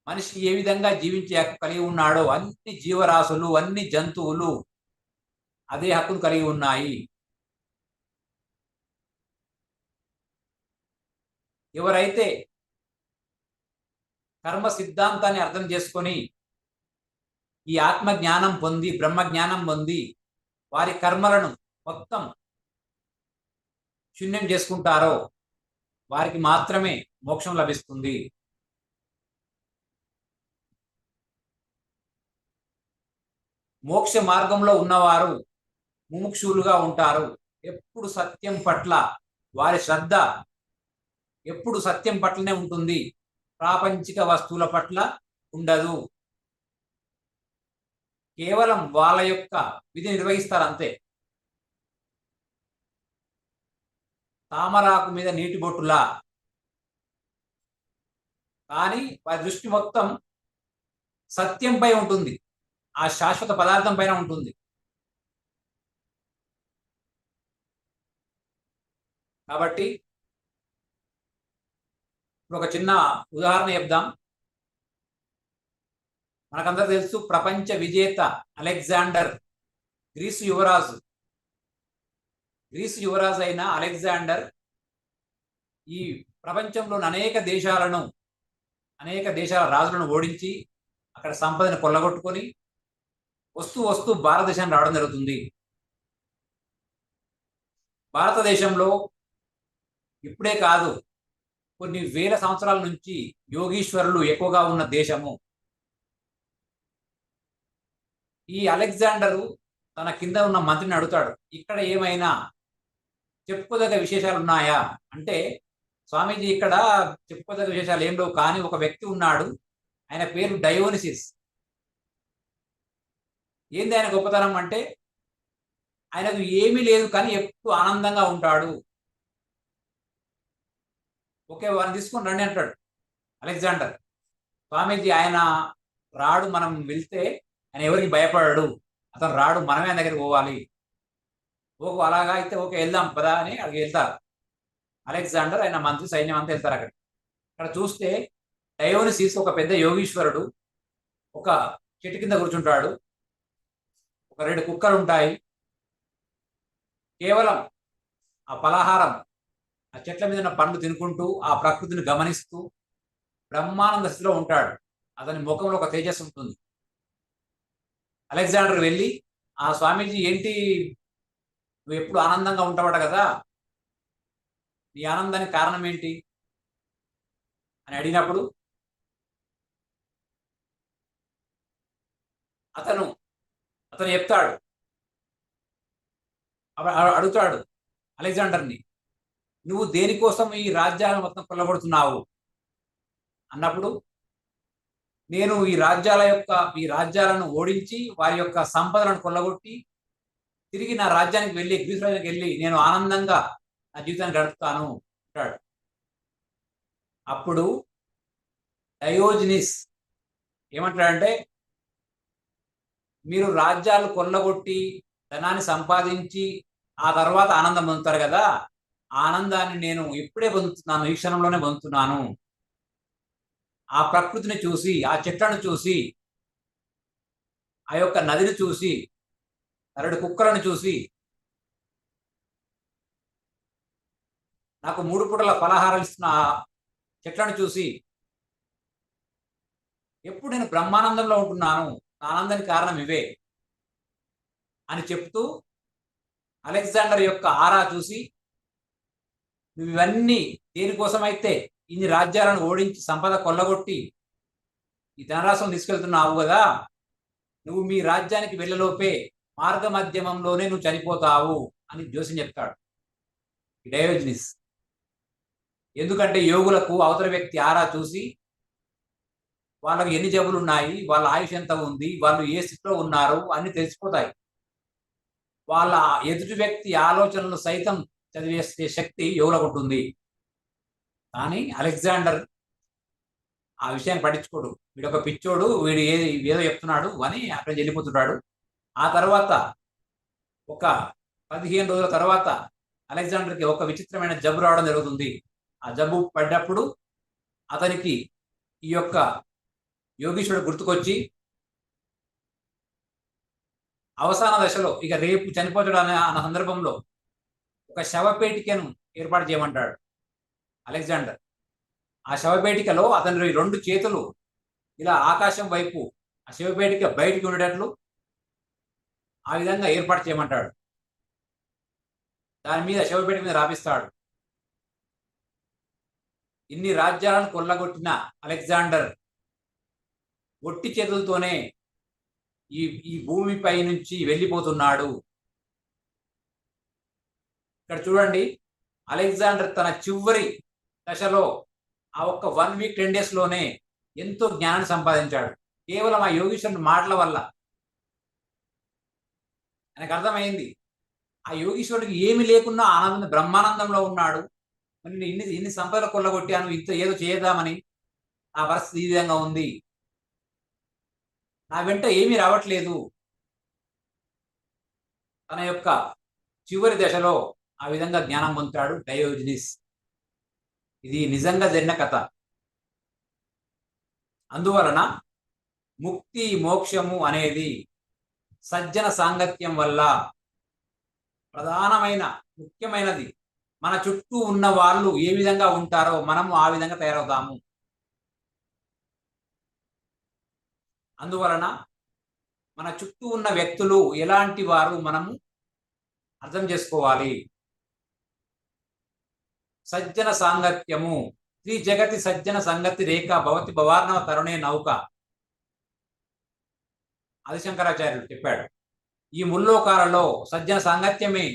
[SPEAKER 2] మనిషి ఏ విధంగా జీవించే హక్కు కలిగి ఉన్నాడో అన్ని జీవరాశులు, అన్ని జంతువులు అదే హక్కును కలిగి ఉన్నాయి. ఎవరైతే కర్మ సిద్ధాంతాన్ని అర్థం చేసుకొని ఈ ఆత్మ జ్ఞానం పొంది, బ్రహ్మ జ్ఞానం పొంది వారి కర్మలను మొత్తం శూన్యం చేసుకుంటారో వారికి మాత్రమే మోక్షం లభిస్తుంది. మోక్ష మార్గంలో ఉన్నవారు ముముక్షులుగా ఉంటారు. ఎప్పుడు సత్యం పట్ల వారి శ్రద్ధ ఎప్పుడు సత్యం పట్లనే ఉంటుంది, ప్రాపంచిక వస్తువుల పట్ల ఉండదు. కేవలం వాళ్ళ యొక్క విధి నిర్వహిస్తారు అంతే. తామరాకు మీద నీటి బొట్టులా. కానీ వారి దృష్టి మొత్తం సత్యంపై ఉంటుంది, ఆ శాశ్వత పదార్థం పైన ఉంటుంది. కాబట్టి ఇప్పుడు ఒక చిన్న ఉదాహరణ చెప్దాం. మనకందరూ తెలుసు, ప్రపంచ విజేత అలెగ్జాండర్ గ్రీసు యువరాజు అయిన అలెగ్జాండర్ ఈ ప్రపంచంలోని అనేక దేశాల రాజులను ఓడించి అక్కడ సంపదను కొల్లగొట్టుకొని వస్తూ భారతదేశాన్ని రావడం జరుగుతుంది. భారతదేశంలో ఇప్పుడే కాదు, కొన్ని వేల సంవత్సరాల నుంచి యోగీశ్వరులు ఎక్కువగా ఉన్న దేశము. ఈ అలెగ్జాండరు తన కింద ఉన్న మంత్రిని అడుగుతాడు, ఇక్కడ ఏమైనా చెప్పుకోదగ్గ విశేషాలు ఉన్నాయా అంటే, స్వామీజీ ఇక్కడ చెప్పుకోదగ్గ విశేషాలు ఏం లేవు, కానీ ఒక వ్యక్తి ఉన్నాడు, ఆయన పేరు డయోనిసిస్. ఏంది ఆయన గొప్పతనం అంటే, ఆయనకు ఏమీ లేదు కానీ ఎప్పుడు ఆనందంగా ఉంటాడు. ఓకే, వారిని తీసుకొని రండి అంటాడు అలెగ్జాండర్. స్వామీజీ ఆయన రాడు, మనం వెళ్తే ఆయన ఎవరికి భయపడాడు, అతను రాడు, మనమే ఆయన దగ్గరికి పోవాలి. ఓకే అలాగా అయితే ఓకే వెళ్దాం పదా అని అక్కడికి వెళ్తారు. అలెగ్జాండర్ ఆయన మంత్రి సైన్యం అంతా వెళ్తారు అక్కడ. అక్కడ చూస్తే డయోనిసిస్ ఒక పెద్ద యోగీశ్వరుడు ఒక చెట్టు కింద కూర్చుంటాడు. ఒక 2 కుక్కలు ఉంటాయి. కేవలం ఆ పలహారం, ఆ చెట్ల మీద ఉన్న పండ్లు తినుకుంటూ ఆ ప్రకృతిని గమనిస్తూ బ్రహ్మానంద స్థితిలో ఉంటాడు. అతని ముఖంలో ఒక తేజస్సు ఉంటుంది. అలెగ్జాండర్ వెళ్ళి, ఆ స్వామీజీ ఏంటి నువ్వు ఎప్పుడు ఆనందంగా ఉంటావట కదా, నీ ఆనందానికి కారణం ఏంటి అని అడిగినప్పుడు అతను చెప్తాడు, అడుగుతాడు అలెగ్జాండర్ని, నువ్వు దేనికోసం ఈ రాజ్యాలను మొత్తం కొల్లగొడుతున్నావు అన్నప్పుడు, నేను ఈ రాజ్యాలను ఓడించి వారి యొక్క సంపదలను కొల్లగొట్టి తిరిగి నా రాజ్యానికి వెళ్ళి, గ్రీస్ రాజ్యానికి వెళ్ళి నేను ఆనందంగా నా జీవితాన్ని గడుపుతాను అంటాడు. అప్పుడు డయోజనిస్ ఏమంటాడంటే, మీరు రాజ్యాలు కొల్లగొట్టి ధనాన్ని సంపాదించి ఆ తర్వాత ఆనందం పొందుతారు కదా, ఆ ఆనందాన్ని నేను ఇప్పుడే పొందుతున్నాను, ఈ క్షణంలోనే పొందుతున్నాను. ఆ ప్రకృతిని చూసి, ఆ చెట్లను చూసి, ఆ యొక్క నదిని చూసి, 2 కుక్కలను చూసి, నాకు 3 పూటల పలహారాలు ఇస్తున్న ఆ చెట్లను చూసి ఎప్పుడు నేను బ్రహ్మానందంలో ఉంటున్నాను, నా ఆనందానికి కారణం ఇవే అని చెప్తూ, అలెగ్జాండర్ యొక్క ఆరా చూసి, నువ్వు ఇవన్నీ దేనికోసమైతే ఇన్ని రాజ్యాలను ఓడించి సంపద కొల్లగొట్టి ఈ ధనరాశం తీసుకెళ్తున్నావు కదా, నువ్వు మీ రాజ్యానికి వెళ్ళలోపే మార్గ మధ్యమంలోనే నువ్వు చనిపోతావు అని జోసిన్ చెప్తాడు డయోజనిస్. ఎందుకంటే యోగులకు అవతల వ్యక్తి ఆరా చూసి వాళ్ళకి ఎన్ని జబ్బులు ఉన్నాయి, వాళ్ళ ఆయుష్ ఎంత ఉంది, వాళ్ళు ఏ స్థితిలో ఉన్నారు అన్ని తెలిసిపోతాయి. వాళ్ళ ఎదుటి వ్యక్తి ఆలోచనలు సైతం చదివేసే శక్తి యోగులకు ఉంటుంది. కానీ అలెగ్జాండర్ ఆ విషయాన్ని పట్టించుకోడు, వీడు ఒక పిచ్చోడు, వీడు ఏదో చెప్తున్నాడు అని అక్కడ వెళ్ళిపోతున్నాడు. ఆ తర్వాత ఒక 15 రోజుల తర్వాత అలెగ్జాండర్కి ఒక విచిత్రమైన జబ్బు రావడం జరుగుతుంది. ఆ జబ్బు పడ్డప్పుడు అతనికి ఈ యొక్క యోగీశ్వరుడు గుర్తుకొచ్చి అవసాన దశలో ఇక రేపు చనిపోతాడు అన్న సందర్భంలో ఒక శవపేటికను ఏర్పాటు చేయమంటాడు అలెగ్జాండర్. ఆ శవపేటికలో అతని 2 చేతులు ఇలా ఆకాశం వైపు ఆ శవపేటిక బయటికి ఉండేటట్లు ఆ విధంగా ఏర్పాటు చేయమంటాడు. దాని మీద శవపేటిక మీద రాపిస్తాడు. ఇన్ని రాజ్యాలను కొల్లగొట్టిన అలెగ్జాండర్ ఒట్టి చేతులతోనే ఈ భూమిపై నుంచి వెళ్ళిపోతున్నాడు. ఇక్కడ చూడండి, అలెగ్జాండర్ తన చివరి దశలో ఆ ఒక్క 1 వీక్ 10 days లోనే ఎంతో జ్ఞానాన్ని సంపాదించాడు. కేవలం ఆ యోగీశ్వరుని మాటల వల్ల ఆయనకు అర్థమైంది, ఆ యోగీశ్వరుడికి ఏమి లేకున్నా ఆనందం బ్రహ్మానందంలో ఉన్నాడు. మరి ఇన్ని సంపదలు కొల్లగొట్టాను, ఇంత ఏదో చేద్దామని నా పరిస్థితి ఈ విధంగా ఉంది, నా వెంట ఏమీ రావట్లేదు. తన యొక్క చివరి దశలో ఆ విధంగా జ్ఞానం పొందుతాడు డయోజనిస్. ఇది నిజంగా జరిగిన కథ. అందువలన ముక్తి మోక్షము అనేది సజ్జన సాంగత్యం వల్ల ప్రధానమైన ముఖ్యమైనది. మన చుట్టూ ఉన్న వాళ్ళు ఏ విధంగా ఉంటారో మనము ఆ విధంగా తయారవుతాము. అందువలన మన చుట్టూ ఉన్న వ్యక్తులు ఎలాంటి వారు మనము అర్థం చేసుకోవాలి. సజ్జన సాంగత్యము శ్రీ జగతి సజ్జన సంగతి రేఖ భవతి భవార్ణవ తరుణే నౌక. ఆదిశంకరాచార్యుడు చెప్పాడు. ఈ ముల్లోకాలలో సజ్జన సాంగత్యమే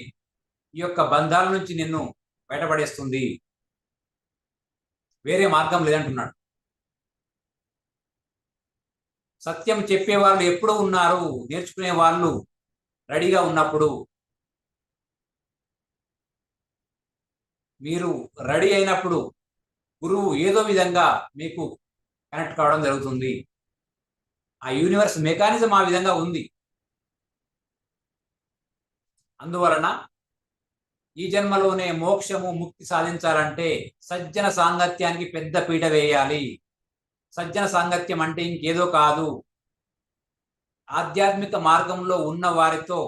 [SPEAKER 2] ఈ యొక్క బంధాల నుంచి నిన్ను బయటపడేస్తుంది, వేరే మార్గం లేదంటున్నాడు. సత్యం చెప్పే వాళ్ళు ఎప్పుడూ ఉన్నారు, నేర్చుకునే వాళ్ళు రెడీగా ఉన్నప్పుడు. మీరు రెడీ అయినప్పుడు గురువు ఏదో విధంగా మీకు కనెక్ట్ కావడం జరుగుతుంది. ఆ యూనివర్స్ మెకానిజం ఆ విధంగా ఉంది. అందువలన ఈ జన్మలోనే మోక్షము ముక్తి సాధించాలంటే సజ్జన సాంగత్యానికి పెద్ద పీట వేయాలి. సజ్జన సాంగత్యం అంటే ఇంకేదో కాదు, ఆధ్యాత్మిక మార్గంలో ఉన్న వారితో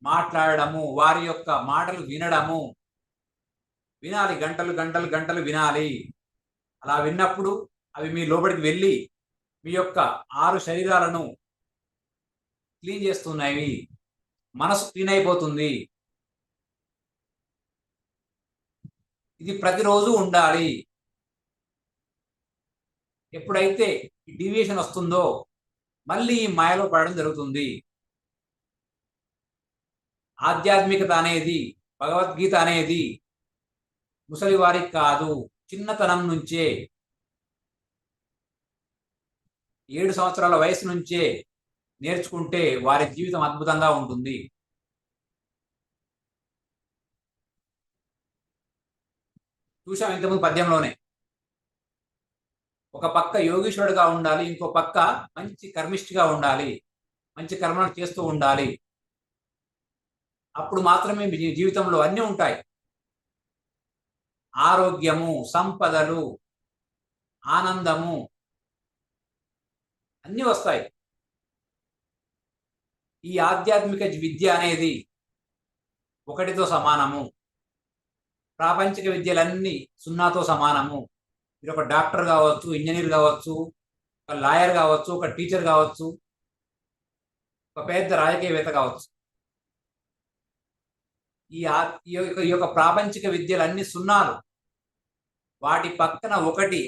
[SPEAKER 2] మాట్లాడడము, వారి యొక్క మాటలు వినడము. వినాలి, గంటలు గంటలు గంటలు వినాలి. అలా విన్నప్పుడు అవి మీ లోపలికి వెళ్ళి మీ యొక్క 6 శరీరాలను క్లీన్ చేస్తున్నాయి, మనసు క్లీన్ అయిపోతుంది. ఇది ప్రతిరోజు ఉండాలి. ఎప్పుడైతే డీవియేషన్ వస్తుందో మళ్ళీ ఈ మాయలో పడడం జరుగుతుంది. ఆధ్యాత్మికత అనేది, భగవద్గీత అనేది ముసలి వారికి కాదు, చిన్నతనం నుంచే 7 సంవత్సరాల వయసు నుంచే నేర్చుకుంటే వారి జీవితం అద్భుతంగా ఉంటుంది. చూసాం ఇంతకుముందు పద్యంలోనే. ఒక పక్క యోగీశ్వరుడుగా ఉండాలి, ఇంకో పక్క మంచి కర్మిష్టిగా ఉండాలి, మంచి కర్మలు చేస్తూ ఉండాలి. అప్పుడు మాత్రమే మీ జీవితంలో అన్నీ ఉంటాయి. ఆరోగ్యము, సంపదలు, ఆనందము అన్నీ వస్తాయి. ఈ ఆధ్యాత్మిక విద్య అనేది 1తో సమానము. ప్రాపంచిక విద్యలన్నీ 0తో సమానము. మీరు ఒక డాక్టర్ కావచ్చు, ఇంజనీర్ కావచ్చు, ఒక లాయర్ కావచ్చు, ఒక టీచర్ కావచ్చు, ఒక పెద్ద రాజకీయవేత్త కావచ్చు. ఈ యొక్క ప్రాపంచిక విద్యలన్నీ 0లు. వాటి పక్కన 1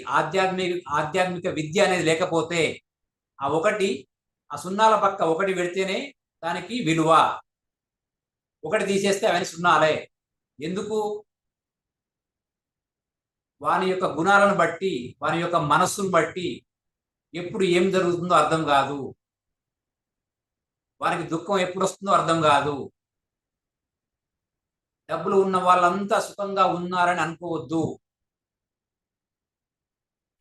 [SPEAKER 2] ఆధ్యాత్మిక విద్య అనేది లేకపోతే ఆ 1 ఆ 0ల పక్క 1 పెడితేనే దానికి విలువ. 1 తీసేస్తే అవన్నీ 0లే. ఎందుకు? వాని యొక్క గుణాలను బట్టి, వాని యొక్క మనస్సును బట్టి ఎప్పుడు ఏం జరుగుతుందో అర్థం కాదు. వారికి దుఃఖం ఎప్పుడు వస్తుందో అర్థం కాదు. డబ్బులు ఉన్న వాళ్ళంతా సుఖంగా ఉన్నారని అనుకోవద్దు.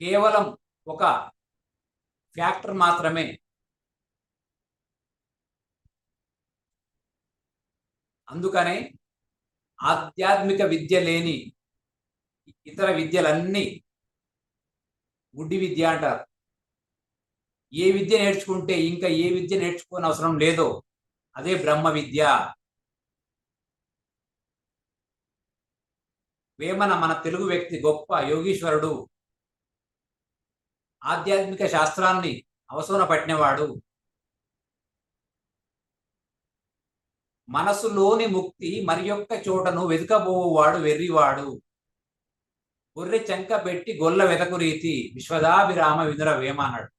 [SPEAKER 2] కేవలం ఒక ఫ్యాక్టర్ మాత్రమే. అందుకనే ఆధ్యాత్మిక విద్య లేని ఇతర విద్యలన్నీ గుడ్డి విద్య అంటారు. ఏ విద్య నేర్చుకుంటే ఇంకా ఏ విద్య నేర్చుకోని అవసరం లేదో అదే బ్రహ్మ విద్య. వేమన మన తెలుగు వ్యక్తి, గొప్ప యోగీశ్వరుడు, ఆధ్యాత్మిక శాస్త్రాన్ని అవసరం పట్టినవాడు. మనసులోని ముక్తి మరి యొక్క చోటను వెతుకబోవాడు వెర్రివాడు. గొర్రె చెంక పెట్టి గొల్ల వెతకు రీతి విశ్వదాభిరామ వినుర వేమ అన్నాడు.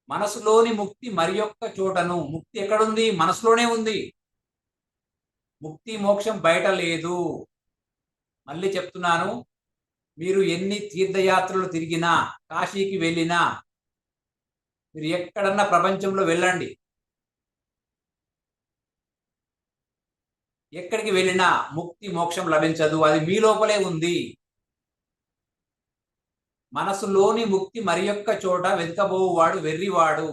[SPEAKER 2] మనసులోని ముక్తి మరి యొక్క చోటను, ముక్తి ఎక్కడుంది? మనసులోనే ఉంది. ముక్తి మోక్షం బయట లేదు. మళ్ళీ చెప్తున్నాను, మీరు ఎన్ని తీర్థయాత్రలు తిరిగినా, కాశీకి వెళ్ళినా, మీరు ఎక్కడన్నా ప్రపంచంలో వెళ్ళండి, ఎక్కడికి వెళ్ళినా ముక్తి మోక్షం లభించదు. అది మీ లోపలే ఉంది. మనసులోని ముక్తి మరి యొక్క చోట వెతకబోవాడు వెర్రివాడు.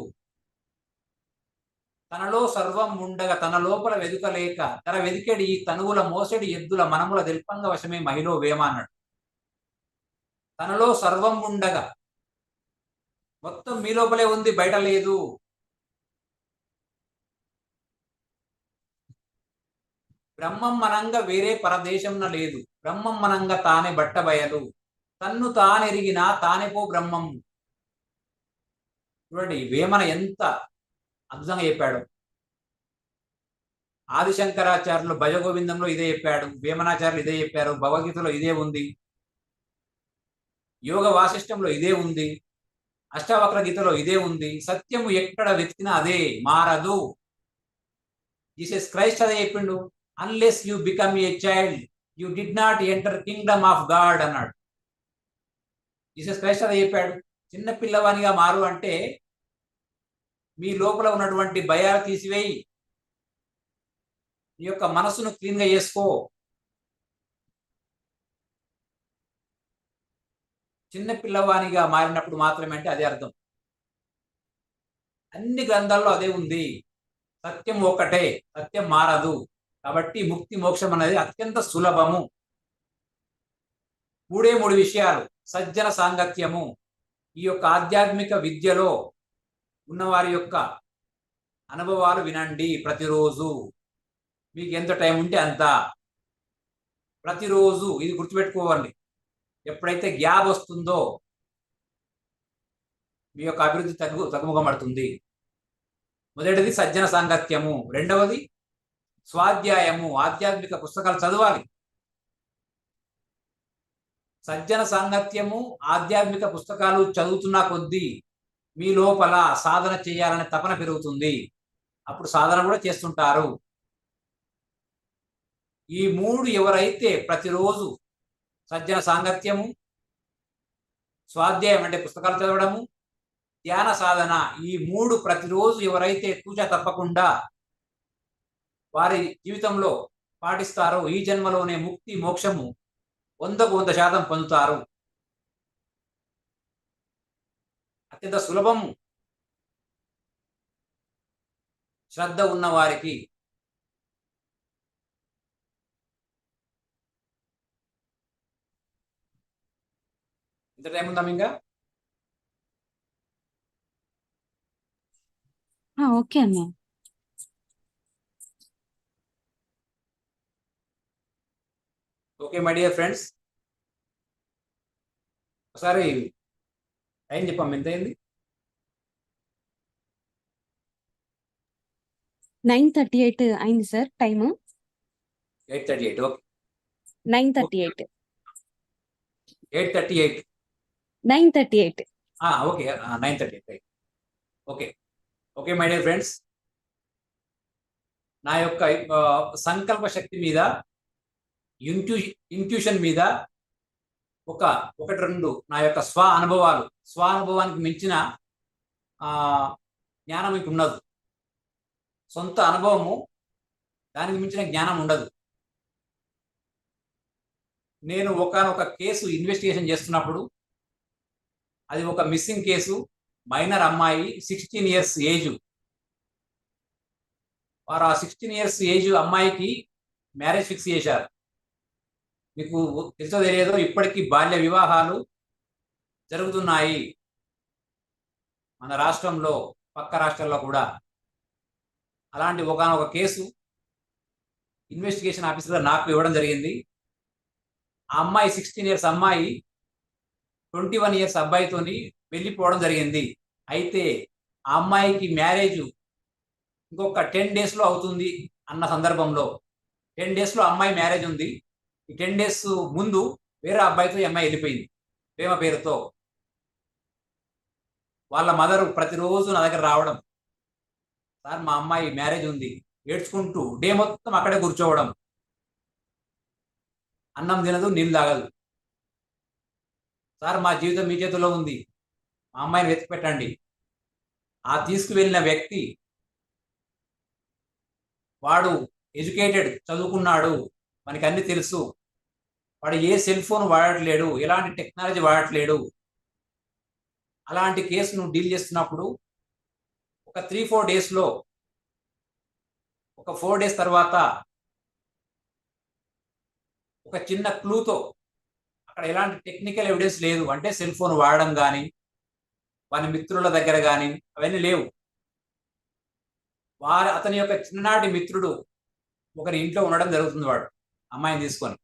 [SPEAKER 2] తనలో సర్వం ఉండగా తన లోపల వెదుకలేక తన వెదికెడి ఈ తనువుల మోసడి ఎద్దుల మనముల దెల్పంగ వశమే మహిళ వేమ అన్నాడు. తనలో సర్వం ఉండగా, మొత్తం మీ లోపలే ఉంది, బయట లేదు. బ్రహ్మం మనంగా వేరే పరదేశంన లేదు. బ్రహ్మం మనంగా తానే బట్టబయలు. తన్ను తానెరిగినా తానేపో బ్రహ్మం. చూడండి వేమన ఎంత అద్భుతంగా చెప్పాడు. ఆదిశంకరాచార్యులు భజగోవిందంలో ఇదే చెప్పాడు, వేమనాచార్యులు ఇదే చెప్పారు, భగవద్గీతలో ఇదే ఉంది, యోగ వాసిష్టంలో ఇదే ఉంది, అష్టావక్ర గీతలో ఇదే ఉంది. సత్యము ఎక్కడ వెతికినా అదే, మారదు. జీసస్ క్రైస్ట్ అదే చెప్పిండు, unless you become a child you did not enter Kingdom of God అన్నాడు. జీసస్ క్రైస్ట్ అదే చెప్పాడు. చిన్న పిల్లవానిగా మారు అంటే మీ లోపల ఉన్నటువంటి భయాలు తీసివేయి, నీ యొక్క మనసును క్లీన్ గా చేసుకో. చిన్న పిల్లవానిగా మారినప్పుడు మాత్రమే అంటే అదే అర్థం. అన్ని గ్రంథాల్లో అదే ఉంది. సత్యం ఒక్కటే, సత్యం మారదు. కాబట్టి ముక్తి మోక్షం అనేది అత్యంత సులభము. మూడు విషయాలు: సజ్జన సాంగత్యము, ఈ యొక్క ఆధ్యాత్మిక విద్యలో ఉన్నవారి యొక్క అనుభవాలు వినండి ప్రతిరోజు. మీకు ఎంత టైం ఉంటే అంత, ప్రతిరోజు ఇది గుర్తుపెట్టుకోవాలి. ఎప్పుడైతే గ్యాప్ వస్తుందో మీ యొక్క అభివృద్ధి తగ్గుముఖమడుతుంది. మొదటిది సజ్జన సాంగత్యము, రెండవది స్వాధ్యాయము, ఆధ్యాత్మిక పుస్తకాలు చదవాలి. సజ్జన సాంగత్యము, ఆధ్యాత్మిక పుస్తకాలు చదువుతున్న కొద్దీ మీ లోపల సాధన చేయాలనే తపన పెరుగుతుంది. అప్పుడు సాధన కూడా చేస్తుంటారు. ఈ మూడు ఎవరైతే ప్రతిరోజు సజ్జన సాంగత్యము, స్వాధ్యాయం అంటే పుస్తకాలు చదవడము, ధ్యాన సాధన, ఈ మూడు ప్రతిరోజు ఎవరైతే తూచా తప్పకుండా వారి జీవితంలో పాటిస్తారో ఈ జన్మలోనే ముక్తి మోక్షము 100% పొందుతారు. అత్యంత సులభము. శ్రద్ధ ఉన్న వారికి. ఇంత టైం ఉందా ఇంకా?
[SPEAKER 1] ఓకే అన్న.
[SPEAKER 2] ఓకే మై డియర్ ఫ్రెండ్స్, ఒకసారి టైం చెప్పాం, ఎంత అయింది?
[SPEAKER 1] 9:38 అయింది sir time.
[SPEAKER 2] 8:38. Okay,
[SPEAKER 1] 9:38.
[SPEAKER 2] 8:38.
[SPEAKER 1] 9:38.
[SPEAKER 2] Okay, 9:38. Okay okay my dear friends, నా యొక్క సంకల్ప శక్తి మీద, ఇంట్యూషన్ మీద ఒకటి రెండు నా యొక్క స్వానుభవానికి మించిన జ్ఞానం మీకు ఉండదు. సొంత అనుభవము, దానికి మించిన జ్ఞానం ఉండదు. నేను ఒకనొక కేసు ఇన్వెస్టిగేషన్ చేస్తున్నప్పుడు, అది ఒక మిస్సింగ్ కేసు. మైనర్ అమ్మాయి, 16 years ఏజ్. వారు ఆ 16 years ఏజ్ అమ్మాయికి మ్యారేజ్ ఫిక్స్ చేశారు. మీకు తెలుసో తెలియదో, ఇప్పటికీ బాల్య వివాహాలు జరుగుతున్నాయి మన రాష్ట్రంలో, పక్క రాష్ట్రాల్లో కూడా. అలాంటి ఒకనొక కేసు ఇన్వెస్టిగేషన్ ఆఫీసర్ నాకు ఇవ్వడం జరిగింది. ఆ అమ్మాయి 16 years అమ్మాయి 21 years అబ్బాయితోని వెళ్ళిపోవడం జరిగింది. అయితే ఆ అమ్మాయికి మ్యారేజ్ ఇంకొక 10 days లో అవుతుంది అన్న సందర్భంలో, 10 days లో అమ్మాయి మ్యారేజ్ ఉంది. ఈ 10 days ముందు వేరే అబ్బాయితో ఈ అమ్మాయి వెళ్ళిపోయింది ప్రేమ పేరుతో. వాళ్ళ మదర్ ప్రతిరోజు నా దగ్గర రావడం, సార్ మా అమ్మాయి మ్యారేజ్ ఉంది, ఏడ్చుకుంటూ డే మొత్తం అక్కడే కూర్చోవడం, అన్నం తినదు, నీళ్ళు తాగదు. సార్ మా జీవితం మీ చేతిలో ఉంది, మా అమ్మాయిని వెతికి పెట్టండి. ఆ తీసుకువెళ్ళిన వ్యక్తి, వాడు ఎడ్యుకేటెడ్, చదువుకున్నాడు, మనకి అన్ని తెలుసు. వాడు ఏ సెల్ ఫోన్ వాడట్లేడు, ఎలాంటి టెక్నాలజీ వాడట్లేడు. అలాంటి కేసును డీల్ చేస్తున్నప్పుడు ఒక 3-4 days ఒక 4 days తర్వాత ఒక చిన్న క్లూతో, అక్కడ ఎలాంటి టెక్నికల్ ఎవిడెన్స్ లేదు, అంటే సెల్ ఫోన్ వాడడం కానీ, వారి మిత్రుల దగ్గర కానీ అవన్నీ లేవు. అతని యొక్క చిన్ననాటి మిత్రుడు ఒకరి ఇంట్లో ఉండడం జరుగుతుంది, వాడు అమ్మాయిని తీసుకొని.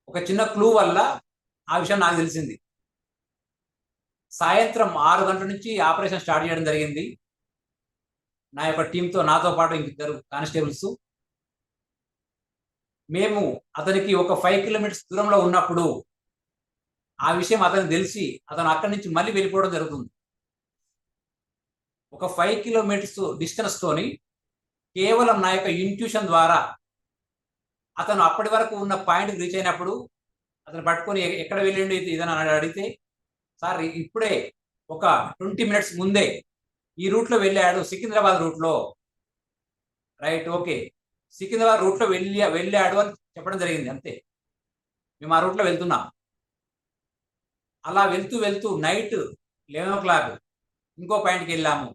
[SPEAKER 2] ఒక చిన్న క్లూ వల్ల ఆ విషయం నాకు తెలిసింది. సాయంత్రం 6 గంటల నుంచి ఆపరేషన్ స్టార్ట్ చేయడం జరిగింది. నా యొక్క టీంతో నాతో పాటు ఇంకిద్దరు కానిస్టేబుల్స్ మేము అతనికి ఒక 5 కిలోమీటర్స్ దూరంలో ఉన్నప్పుడు ఆ విషయం అతనికి తెలిసి అతను అక్కడి నుంచి మళ్ళీ వెళ్ళిపోవడం జరుగుతుంది. ఒక 5 కిలోమీటర్స్ డిస్టెన్స్ తోని కేవలం నా యొక్క ఇంట్యూషన్ ద్వారా అతను అప్పటి వరకు ఉన్న పాయింట్ రీచ్ అయినప్పుడు అతను పట్టుకొని ఎక్కడ వెళ్ళిండు ఇదని అడిగితే, సార్ ఇప్పుడే ఒక 20 మినిట్స్ ముందే ఈ రూట్లో వెళ్ళాడు, సికింద్రాబాద్ రూట్లో. రైట్, ఓకే, సికింద్రాబాద్ రూట్లో వెళ్ళాడు అని చెప్పడం జరిగింది. అంతే, మేము ఆ రూట్లో వెళ్తున్నాం. అలా వెళ్తూ వెళ్తూ నైట్ 11 o'clock ఇంకో పాయింట్కి వెళ్ళాము.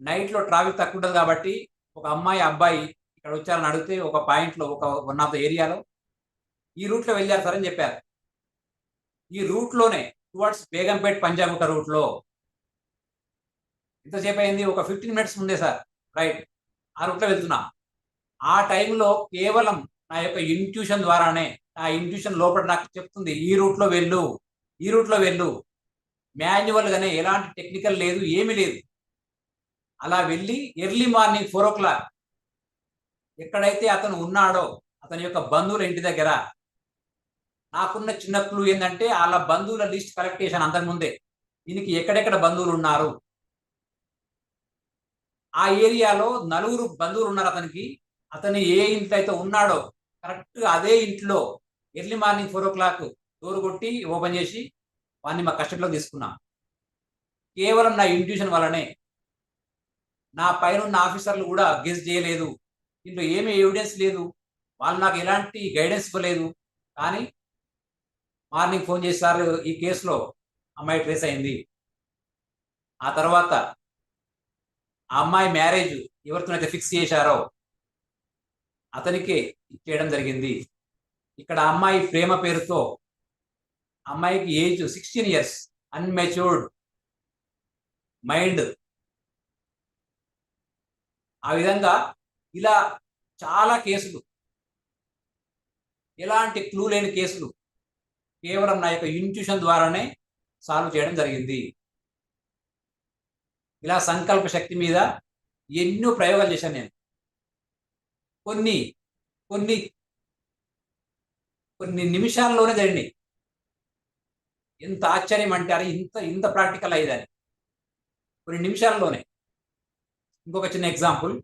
[SPEAKER 2] నైట్లో ట్రాఫిక్ తక్కువ ఉంటుంది కాబట్టి ఒక అమ్మాయి అబ్బాయి ఇక్కడ వచ్చారని అడిగితే ఒక పాయింట్లో వన్ ఆఫ్ ద ఏరియాలో ఈ రూట్లో వెళ్ళారు సార్ అని చెప్పారు. ఈ రూట్లోనే టువర్డ్స్ బేగంపేట్ పంజాగుట్ట రూట్లో ఎంతసేపు అయింది? ఒక 15 మినిట్స్ ముందే సార్. రైట్, ఆ రూట్లో వెళ్తున్నా. ఆ టైంలో కేవలం నా యొక్క ఇంట్యూషన్ ద్వారానే, ఆ ఇంట్యూషన్ లోపల నాకు చెప్తుంది ఈ రూట్లో వెళ్ళు, ఈ రూట్లో వెళ్ళు. మాన్యువల్ గానే ఎలాంటి టెక్నికల్ లేదు, ఏమీ లేదు. అలా వెళ్ళి ఎర్లీ మార్నింగ్ 4 o'clock ఎక్కడైతే అతను ఉన్నాడో అతని యొక్క బంధువుల ఇంటి దగ్గర నాకున్న చిన్న క్లూ ఏంటంటే వాళ్ళ బంధువుల లిస్ట్ కలెక్ట్ చేశాను అంతకుముందే. దీనికి ఎక్కడెక్కడ బంధువులు ఉన్నారు, ఆ ఏరియాలో 4 బంధువులు ఉన్నారు అతనికి. అతను ఏ ఇంట్లో అయితే ఉన్నాడో కరెక్ట్ అదే ఇంట్లో ఎర్లీ మార్నింగ్ 4 o'clock డోర్ కొట్టి ఓపెన్ చేసి వాడిని మా కస్టడీలో తీసుకున్నాం. కేవలం నా ఇంట్యూషన్ వల్లనే. నా పైన ఉన్న ఆఫీసర్లు కూడా గెస్ చేయలేదు, దీంట్లో ఏమీ ఎవిడెన్స్ లేదు, వాళ్ళు నాకు ఎలాంటి గైడెన్స్ ఇవ్వలేదు. కానీ మార్నింగ్ ఫోన్ చేశారు, ఈ కేసులో అమ్మాయి ట్రేస్ అయింది. ఆ తర్వాత ఆ అమ్మాయి మ్యారేజ్ ఎవరితోనైతే ఫిక్స్ చేశారో అతనికే ఇచ్చేయడం జరిగింది. ఇక్కడ అమ్మాయి ప్రేమ పేరుతో అమ్మాయికి ఏజ్ 16 years, అన్మెచ్యూర్డ్ మైండ్. ఆ విధంగా ఇలా చాలా కేసులు, ఎలాంటి క్లూ లేని కేసులు కేవలం నా యొక్క ఇంట్యూషన్ ద్వారానే సాల్వ్ చేయడం జరిగింది. ఇలా సంకల్ప శక్తి మీద ఎన్నో ప్రయోగాలు చేశాను నేను. కొన్ని కొన్ని కొన్ని నిమిషాల్లోనే జరిగినాయి. ఎంత ఆశ్చర్యం అంటే అరే ఇంత ఇంత ప్రాక్టికల్ అయ్యేదని కొన్ని నిమిషాల్లోనే. ఇంకొక చిన్న ఎగ్జాంపుల్,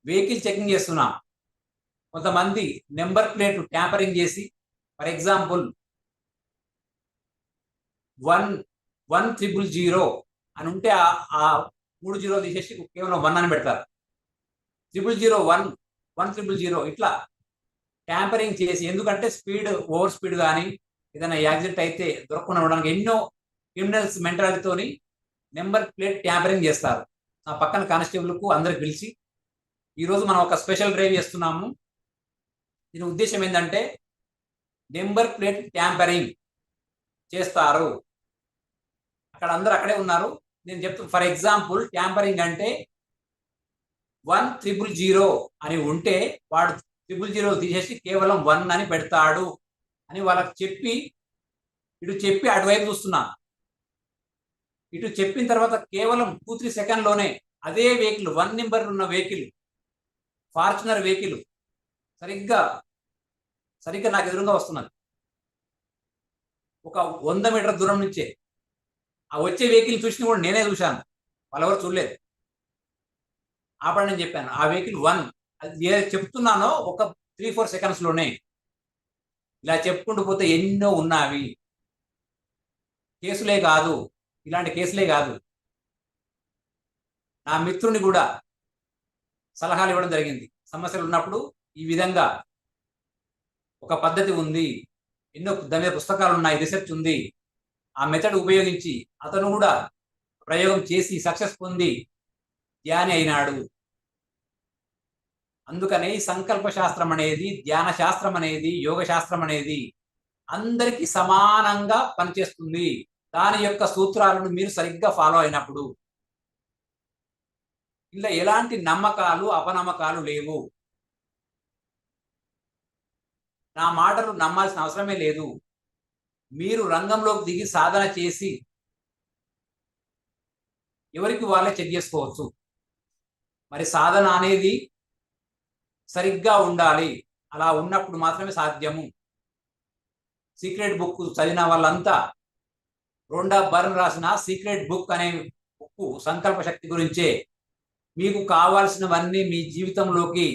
[SPEAKER 2] వెహికల్ చెకింగ్ చేస్తున్నాం. కొంతమంది నెంబర్ ప్లేట్ ట్యాంపరింగ్ చేసి, ఫర్ ఎగ్జాంపుల్ 11000 అని ఉంటే ఆ 3 జీరో తీసేసి కేవలం 1 అని పెడతారు. 001 ఇట్లా ట్యాంపరింగ్ చేసి, ఎందుకంటే స్పీడ్ ఓవర్ స్పీడ్ కానీ ఏదైనా యాక్సిడెంట్ అయితే దొరకకుండా ఉండడానికి ఎన్నో క్రిమినల్స్ మెంటాలిటీతోని నెంబర్ ప్లేట్ ట్యాంపరింగ్ చేస్తారు. నా పక్కన కానిస్టేబుల్కు అందరికి పిలిచి ఈరోజు మనం ఒక స్పెషల్ డ్రైవ్ చేస్తున్నాము. దీని ఉద్దేశం ఏంటంటే నెంబర్ ప్లేట్ ట్యాంపరింగ్ చేస్తారు. అక్కడ అందరు అక్కడే ఉన్నారు. నేను చెప్తాను, ఫర్ ఎగ్జాంపుల్ ట్యాంపరింగ్ అంటే 1000 అని ఉంటే వాడు 000 తీసేసి కేవలం 1 అని పెడతాడు అని వాళ్ళకి చెప్పి, ఇటు చెప్పి అటువైపు చూస్తున్నా. ఇటు చెప్పిన తర్వాత కేవలం 2-3 సెకండ్లోనే అదే వెహికల్ 1 నెంబర్ ఉన్న వెహికల్, ఫార్చునర్ వెహికల్ సరిగ్గా నాకు ఎదురుగా వస్తున్నది. ఒక 100 మీటర్ దూరం నుంచే ఆ వచ్చే వెహికల్ చూసిన కూడా నేనే చూశాను, వాళ్ళెవరు చూడలేదు. ఆపండి నేను చెప్పాను. ఆ వెహికల్ 1 అది చెప్తున్నానో ఒక 3-4 సెకండ్స్లోనే. ఇలా చెప్పుకుంటూ పోతే ఎన్నో ఉన్నవి. కేసులే కాదు, ఇలాంటి కేసులే కాదు, నా మిత్రుని కూడా సలహాలు ఇవ్వడం జరిగింది. సమస్యలు ఉన్నప్పుడు ఈ విధంగా ఒక పద్ధతి ఉంది, ఎన్నో దాని మీద పుస్తకాలు ఉన్నాయి, రీసెర్చ్ ఉంది. ఆ మెథడ్ ఉపయోగించి అతను కూడా ప్రయోగం చేసి సక్సెస్ పొంది ధ్యాని అయినాడు. అందుకనే ఈ సంకల్ప శాస్త్రం అనేది, ధ్యాన శాస్త్రం అనేది, యోగ శాస్త్రం అనేది అందరికీ సమానంగా పనిచేస్తుంది. దాని యొక్క సూత్రాలను మీరు సరిగ్గా ఫాలో అయినప్పుడు ఇలా ఎలాంటి నమ్మకాలు అపనమ్మకాలు లేవు. నా మాటలు నమ్మాల్సిన అవసరమే లేదు. మీరు రంగంలోకి దిగి సాధన చేసి ఎవరికి వాళ్ళే చెక్ చేసుకోవచ్చు. మరి సాధన అనేది సరిగ్గా ఉండాలి. అలా ఉన్నప్పుడు మాత్రమే సాధ్యము. సీక్రెట్ బుక్ చదివిన వాళ్ళంతా రోండా బర్న్ రాసిన సీక్రెట్ బుక్ అనే బుక్ సంకల్ప శక్తి గురించే. మీకు కావాల్సినవన్నీ మీ జీవితంలోకి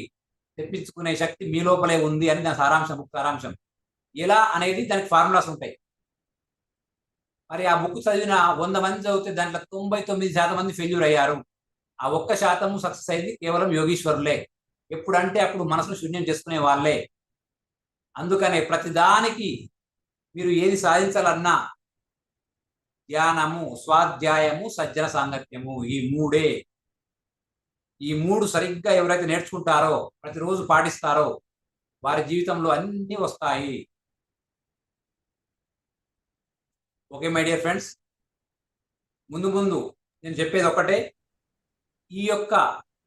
[SPEAKER 2] తెప్పించుకునే శక్తి మీ లోపలే ఉంది అని దాని సారాంశం, బుక్ సారాంశం. ఎలా అనేది దానికి ఫార్ములాస్ ఉంటాయి. మరి ఆ బుక్ చదివిన 100 మంది చదివితే దాంట్లో 99% మంది ఫెయిల్యూర్ అయ్యారు. ఆ 1% సక్సెస్ అయింది కేవలం యోగీశ్వరులే. ఎప్పుడంటే అప్పుడు మనసును శూన్యం చేసుకునే వాళ్ళే. అందుకనే ప్రతిదానికి మీరు ఏది సాధించాలన్నా ధ్యానము, స్వాధ్యాయము, సజ్జన సాంగత్యము, ఈ మూడు సరిగ్గా ఎవరైతే నేర్చుకుంటారో, ప్రతిరోజు పాటిస్తారో వారి జీవితంలో అన్ని వస్తాయి. ఓకే మై డియర్ ఫ్రెండ్స్, ముందు ముందు నేను చెప్పేది ఒకటే, ఈ యొక్క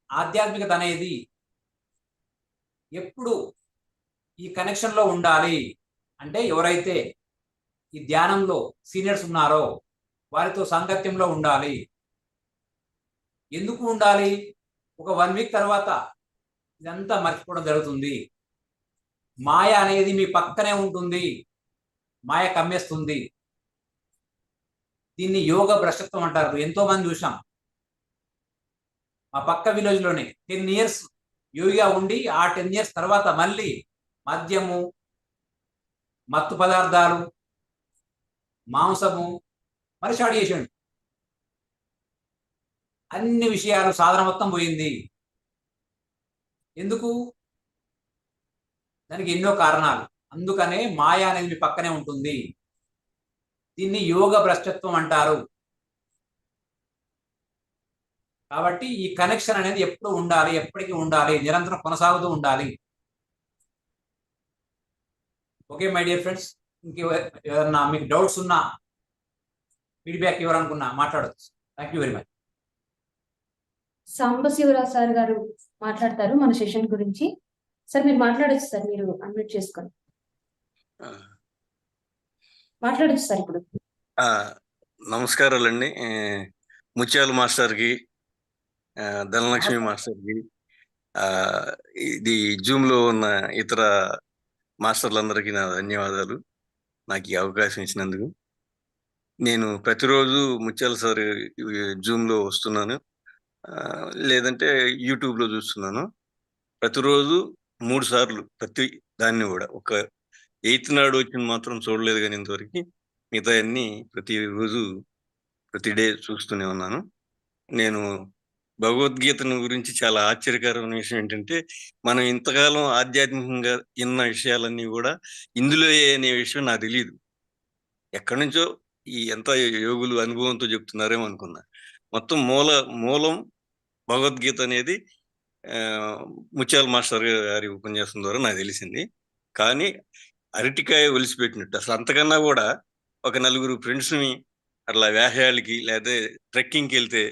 [SPEAKER 2] ఆధ్యాత్మికత అనేది ఎప్పుడు ఈ కనెక్షన్లో ఉండాలి అంటే, ఎవరైతే ఈ ధ్యానంలో సీనియర్స్ ఉన్నారో వారితో సాంగత్యంలో ఉండాలి. ఎందుకు ఉండాలి? ఒక 1 వీక్ తర్వాత ఇదంతా మర్చిపోవడం జరుగుతుంది. మాయ అనేది మీ పక్కనే ఉంటుంది, మాయ కమ్మేస్తుంది. దీన్ని యోగ భ్రష్టత్వం అంటారు. ఎంతో మంది చూసాం. మా పక్క విలేజ్ లోనే 10 ఇయర్స్ యోగిగా ఉండి ఆ 10 ఇయర్స్ తర్వాత మళ్ళీ మద్యము, మత్తు పదార్థాలు, మాంసము మరి స్టార్ట్ చేసాడు. అన్ని విషయాలు సాధన మొత్తం పోయింది. ఎందుకు? దానికి ఎన్నో కారణాలు. అందుకనే మాయ అనేది మీ పక్కనే ఉంటుంది. దీన్ని యోగ భ్రష్టత్వం అంటారు. కాబట్టి ఈ కనెక్షన్ అనేది ఎప్పుడు ఉండాలి, ఎప్పటికీ ఉండాలి, నిరంతరం కొనసాగుతూ ఉండాలి. ఓకే మై డియర్ ఫ్రెండ్స్, ఇంకేదన్నా మీకు డౌట్స్ ఉన్నా, ఫీడ్బ్యాక్ ఇవ్వాలనుకున్నా మాట్లాడచ్చు. Thank you very much.
[SPEAKER 1] Sambasivarao sir గారు మాట్లాడతారు మన సెషన్ గురించి. సార్ మీరు మాట్లాడొచ్చు సార్, మీరు అన్మ్యూట్ చేసుకొని మాట్లాడొచ్చు సార్ ఇప్పుడు.
[SPEAKER 3] నమస్కారాలండి. ముత్యాల మాస్టర్కి, ధనలక్ష్మి మాస్టర్కి, ఇది జూమ్లో ఉన్న ఇతర మాస్టర్లందరికీ నా ధన్యవాదాలు నాకు ఈ అవకాశం ఇచ్చినందుకు. నేను ప్రతిరోజు ముత్యాల సార్ జూమ్లో వస్తున్నాను, లేదంటే యూట్యూబ్లో చూస్తున్నాను. ప్రతిరోజు 3 సార్లు ప్రతి దాన్ని కూడా. ఒక 8th నాడు వచ్చింది మాత్రం చూడలేదు, కానీ ఇంతవరకు మిగతా అన్ని ప్రతిరోజు ప్రతి డే చూస్తూనే ఉన్నాను. నేను భగవద్గీతను గురించి చాలా ఆశ్చర్యకరమైన విషయం ఏంటంటే, మనం ఇంతకాలం ఆధ్యాత్మికంగా విన్న విషయాలన్నీ కూడా ఇందులో అనే విషయం నాకు తెలియదు. ఎక్కడి నుంచో ఈ ఎంత యోగులు అనుభవంతో చెప్తున్నారేమో అనుకున్నా. మొత్తం మూలం భగవద్గీత అనేది ముత్యాల మాస్టర్ గారి ఉపన్యాసం ద్వారా నాకు తెలిసింది. కానీ అరటికాయ ఒలిసిపెట్టినట్టు, అసలు అంతకన్నా కూడా ఒక 4 ఫ్రెండ్స్ని అట్లా వ్యాహ్యాలకి లేదా ట్రెక్కింగ్కి వెళ్తే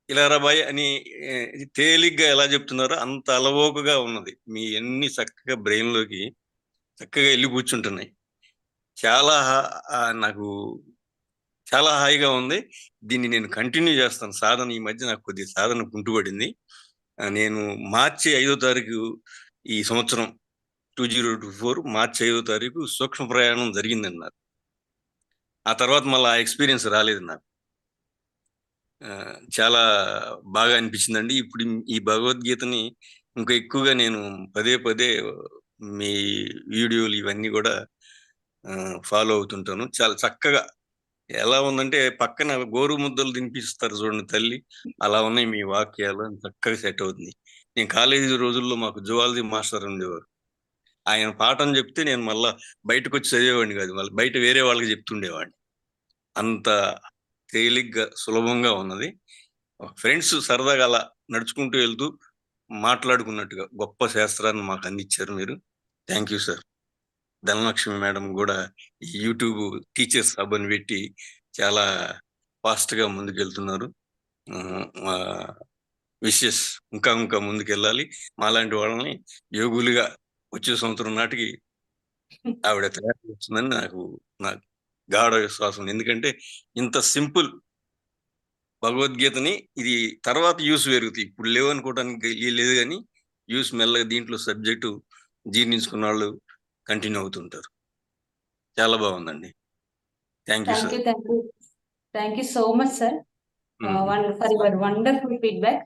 [SPEAKER 3] ఇలా రాబాయ్ అని తేలిగ్గా ఎలా చెప్తున్నారో అంత అలవోకగా ఉన్నది. మీ అన్ని చక్కగా బ్రెయిన్లోకి చక్కగా వెళ్ళి కూర్చుంటున్నాయి. చాలా నాకు చాలా హాయిగా ఉంది. దీన్ని నేను కంటిన్యూ చేస్తాను సాధన. ఈ మధ్య నాకు కొద్దిగా సాధన కుంటుపడింది. నేను మార్చి 5వ తారీఖు ఈ సంవత్సరం 2024 మార్చి 5వ తారీఖు సూక్ష్మ ప్రయాణం జరిగిందండి నాకు. ఆ తర్వాత మళ్ళీ ఆ ఎక్స్పీరియన్స్ రాలేదు నాకు. చాలా బాగా అనిపించిందండి. ఇప్పుడు ఈ భగవద్గీతని ఇంకా ఎక్కువగా నేను పదే పదే మీ వీడియోలు ఇవన్నీ కూడా ఫాలో అవుతుంటాను. చాలా చక్కగా ఎలా ఉందంటే, పక్కన గోరు ముద్దలు తినిపిస్తారు చూడండి తల్లి, అలా ఉన్నాయి మీ వాక్యాలు. చక్కగా సెట్ అవుతుంది. నేను కాలేజీ రోజుల్లో మాకు జువాలజీ మాస్టర్ ఉండేవారు. ఆయన పాఠం చెప్తే నేను మళ్ళా బయటకు వచ్చి చదివేవాడిని కాదు, మళ్ళీ బయట వేరే వాళ్ళకి చెప్తుండేవాడిని. అంత తేలిగ్గా సులభంగా ఉన్నది. ఫ్రెండ్స్ సరదాగా అలా నడుచుకుంటూ వెళ్తూ మాట్లాడుకున్నట్టుగా గొప్ప శాస్త్రాన్ని మాకు అందించారు మీరు. Thank you sir. Dhanalakshmi madam కూడా ఈ యూట్యూబ్ టీచర్స్ హబ్ అని పెట్టి చాలా ఫాస్ట్గా ముందుకెళ్తున్నారు. విషెస్ ఇంకా ముందుకెళ్ళాలి. మాలాంటి వాళ్ళని యోగులుగా వచ్చే సంవత్సరం నాటికి ఆవిడ తయారు చేస్తుందని నాకు గాఢ విశ్వాసం. ఎందుకంటే ఇంత సింపుల్ భగవద్గీతని ఇది తర్వాత యూస్ పెరుగుతాయి. ఇప్పుడు లేవు అనుకోవడానికి లేదు, కానీ యూస్ మెల్లగా దీంట్లో సబ్జెక్టు జీర్ణించుకున్న వాళ్ళు కంటిన్యూ అవుతుంటారు. చాలా బాగుందండి. Thank you
[SPEAKER 1] thank
[SPEAKER 3] sir.
[SPEAKER 1] You thank you so much sir for your wonderful feedback.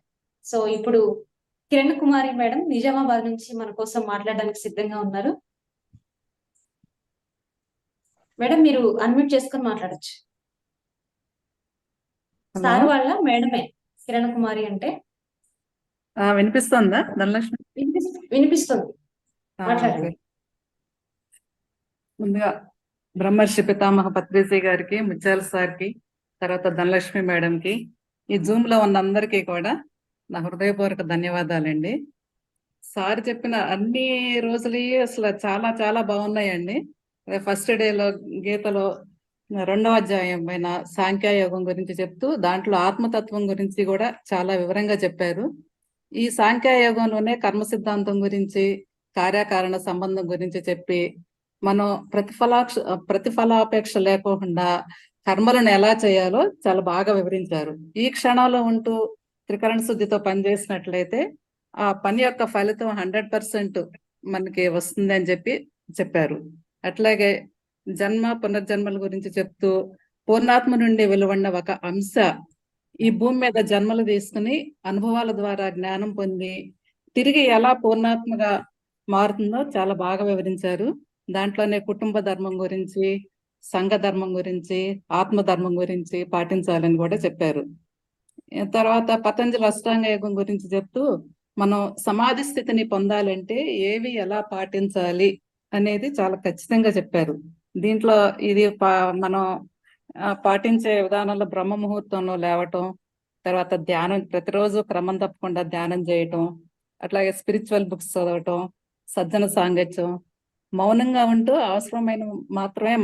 [SPEAKER 1] So ఇప్పుడు కిరణ్ కుమారి మేడం నిజామాబాద్ నుంచి మన కోసం మాట్లాడడానికి సిద్ధంగా ఉన్నారు. మేడం మీరు అన్మ్యూట్ చేసుకొని మాట్లాడొచ్చు.
[SPEAKER 4] హలో
[SPEAKER 1] సార్ వాళ్ళ మేడమే కిరణ్ కుమారి అంటే.
[SPEAKER 4] వినిపిస్తుందా ధనలక్ష్మి?
[SPEAKER 1] వినిపిస్తుంది,
[SPEAKER 4] ఓకే.
[SPEAKER 1] మాట్లాడండి.
[SPEAKER 4] ముందుగా బ్రహ్మర్షి పితామహ పత్రిజీ గారికి, ముత్యాల సార్కి, తర్వాత ధనలక్ష్మి మేడంకి, ఈ జూమ్ లో ఉన్న అందరికీ కూడా నా హృదయపూర్వక ధన్యవాదాలండి. సార్ చెప్పిన అన్ని రోజులు అసలు చాలా చాలా బాగున్నాయండి. ఫస్ట్ డేలో గీతలో 2వ అధ్యాయం పైన సాంఖ్యయోగం గురించి చెప్తూ దాంట్లో ఆత్మతత్వం గురించి కూడా చాలా వివరంగా చెప్పారు. ఈ సాంఖ్యయోగంలోనే కర్మ సిద్ధాంతం గురించి, కార్యకారణ సంబంధం గురించి చెప్పి మనం ప్రతిఫలాపేక్ష లేకోకుండా కర్మలను ఎలా చేయాలో చాలా బాగా వివరించారు. ఈ క్షణంలో ఉంటూ త్రికరణ శుద్ధితో పనిచేసినట్లయితే ఆ పని యొక్క ఫలితం 100% మనకి వస్తుంది అని చెప్పారు. అట్లాగే జన్మ పునర్జన్మల గురించి చెప్తూ పూర్ణాత్మ నుండి వెలువడిన ఒక అంశ ఈ భూమి మీద జన్మలు తీసుకుని అనుభవాల ద్వారా జ్ఞానం పొంది తిరిగి ఎలా పూర్ణాత్మగా మారుతుందో చాలా బాగా వివరించారు. దాంట్లోనే కుటుంబ ధర్మం గురించి, సంఘ ధర్మం గురించి, ఆత్మధర్మం గురించి పాటించాలని కూడా చెప్పారు. తర్వాత పతంజలి అష్టాంగ యోగం గురించి చెప్తూ మనం సమాధి స్థితిని పొందాలంటే ఏవి ఎలా పాటించాలి అనేది చాలా ఖచ్చితంగా చెప్పారు. దీంట్లో ఇది మనం పాటించే విధానంలో బ్రహ్మ ముహూర్తంలో లేవటం, తర్వాత ధ్యానం, ప్రతిరోజు క్రమం తప్పకుండా ధ్యానం చేయటం, అట్లాగే స్పిరిచువల్ బుక్స్ చదవటం, సజ్జన సాంగత్యం, మౌనంగా ఉంటూ అవసరమైన మాత్రమే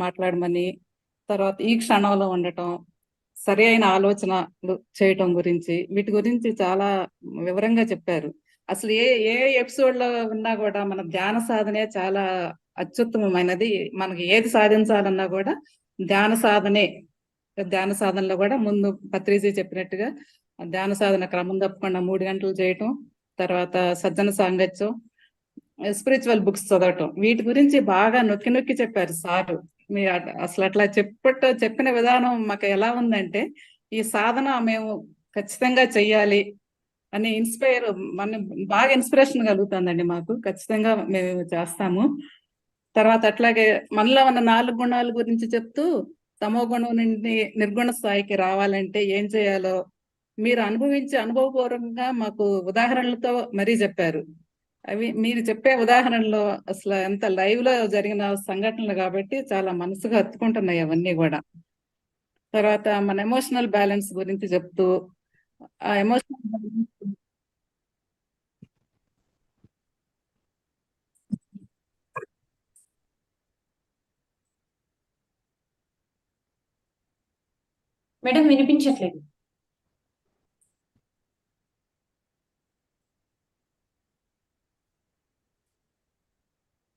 [SPEAKER 4] మాట్లాడమని, తర్వాత ఈ క్షణంలో ఉండటం, సరి అయిన ఆలోచనలు చేయటం గురించి, వీటి గురించి చాలా వివరంగా చెప్పారు. అసలు ఏ ఎపిసోడ్ లో ఉన్నా కూడా మన ధ్యాన సాధనే చాలా అత్యుత్తమమైనది. మనకి ఏది సాధించాలన్నా కూడా ధ్యాన సాధనే. ధ్యాన సాధనలో కూడా ముందు పత్రిజీ చెప్పినట్టుగా ధ్యాన సాధన క్రమం తప్పకుండా 3 గంటలు చేయటం, తర్వాత సజ్జన సాంగత్యం, స్పిరిచువల్ బుక్స్ చదవటం, వీటి గురించి బాగా నొక్కి నొక్కి చెప్పారు సారు. మీ అసలు అట్లా చెప్పిన విధానం మాకు ఎలా ఉందంటే ఈ సాధన మేము ఖచ్చితంగా చెయ్యాలి అని బాగా ఇన్స్పిరేషన్ కలుగుతుందండి మాకు. ఖచ్చితంగా మేము చేస్తాము. తర్వాత అట్లాగే మనలో ఉన్న 4 గుణాల గురించి చెప్తూ తమో గుణం నుండి నిర్గుణ స్థాయికి రావాలంటే ఏం చేయాలో మీరు అనుభవపూర్వకంగా మాకు ఉదాహరణలతో మరీ చెప్పారు. అవి మీరు చెప్పే ఉదాహరణలో అసలు ఎంత లైవ్ లో జరిగిన సంఘటనలు కాబట్టి చాలా మనసుకు హత్తుకుంటున్నాయి అవన్నీ కూడా. తర్వాత మన ఎమోషనల్ బ్యాలెన్స్ గురించి చెప్తూ ఆ ఎమోషనల్
[SPEAKER 1] మేడం వినిపించట్లేదు.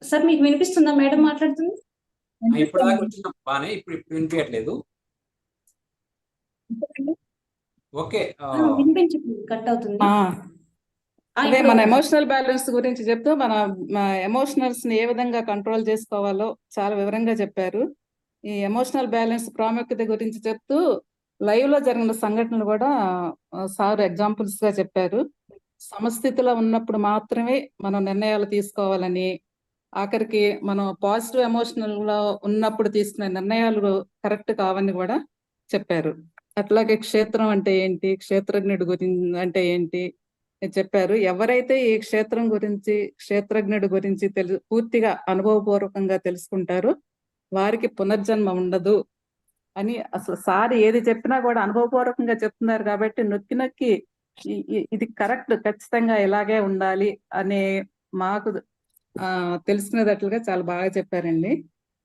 [SPEAKER 1] సార్ మీకు వినిపిస్తుందా మేడం మాట్లాడుతుంది?
[SPEAKER 2] ఇప్పటిదాకా వచ్చిన బానే, ఇప్పుడు వినిపించట్లేదు. ఓకే.
[SPEAKER 1] వినిపించట్లేదు, కట్ అవుతుంది.
[SPEAKER 4] అదే మన ఎమోషనల్ బ్యాలెన్స్ గురించి చెప్తూ మన ఎమోషనల్స్ ని ఏ విధంగా కంట్రోల్ చేసుకోవాలో చాలా వివరంగా చెప్పారు. ఈ ఎమోషనల్ బ్యాలెన్స్ ప్రాముఖ్యత గురించి చెప్తూ లైవ్ లో జరిగిన సంఘటనలు కూడా సార్ ఎగ్జాంపుల్స్ గా చెప్పారు. సమస్థితిలో ఉన్నప్పుడు మాత్రమే మనం నిర్ణయాలు తీసుకోవాలని, ఆఖరికి మనం పాజిటివ్ ఎమోషనల్ లో ఉన్నప్పుడు తీసుకునే నిర్ణయాలు కరెక్ట్ కావని కూడా చెప్పారు. అట్లాగే క్షేత్రం అంటే ఏంటి, క్షేత్రజ్ఞుడి గురించి అంటే ఏంటి చెప్పారు. ఎవరైతే ఈ క్షేత్రం గురించి, క్షేత్రజ్ఞుడి గురించి పూర్తిగా అనుభవపూర్వకంగా తెలుసుకుంటారో వారికి పునర్జన్మ ఉండదు అని అసలు సార్ ఏది చెప్పినా కూడా అనుభవపూర్వకంగా చెప్తున్నారు కాబట్టి నొక్కి నొక్కి ఇది కరెక్ట్, ఖచ్చితంగా ఇలాగే ఉండాలి అనే మాకు తెలుసుకునేటట్లుగా చాలా బాగా చెప్పారండి.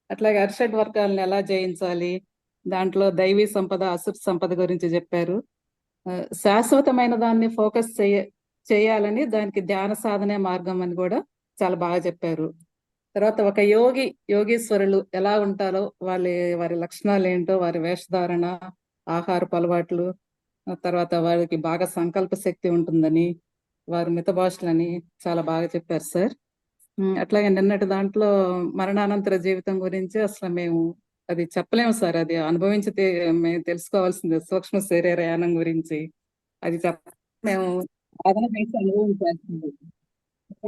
[SPEAKER 4] అట్లాగే అర్షడ్ వర్గాలను ఎలా జయించాలి, దాంట్లో దైవీ సంపద, అసుర్ సంపద గురించి చెప్పారు. శాశ్వతమైన దాన్ని ఫోకస్ చేయాలని, దానికి ధ్యాన సాధనే మార్గం అని కూడా చాలా బాగా చెప్పారు. తర్వాత ఒక యోగీశ్వరులు ఎలా ఉంటారో వారి లక్షణాలు ఏంటో, వారి వేషధారణ, ఆహారపు అలవాట్లు, తర్వాత వారికి బాగా సంకల్ప శక్తి ఉంటుందని, వారు మితభాషలని చాలా బాగా చెప్పారు సార్. అట్లాగే నిన్నటి దాంట్లో మరణానంతర జీవితం గురించి అసలు మేము అది చెప్పలేము సార్. అది అనుభవించి మేము తెలుసుకోవాల్సింది సూక్ష్మ శరీరయానం గురించి. అది మేము సాధన చేసి అనుభవించాల్సింది.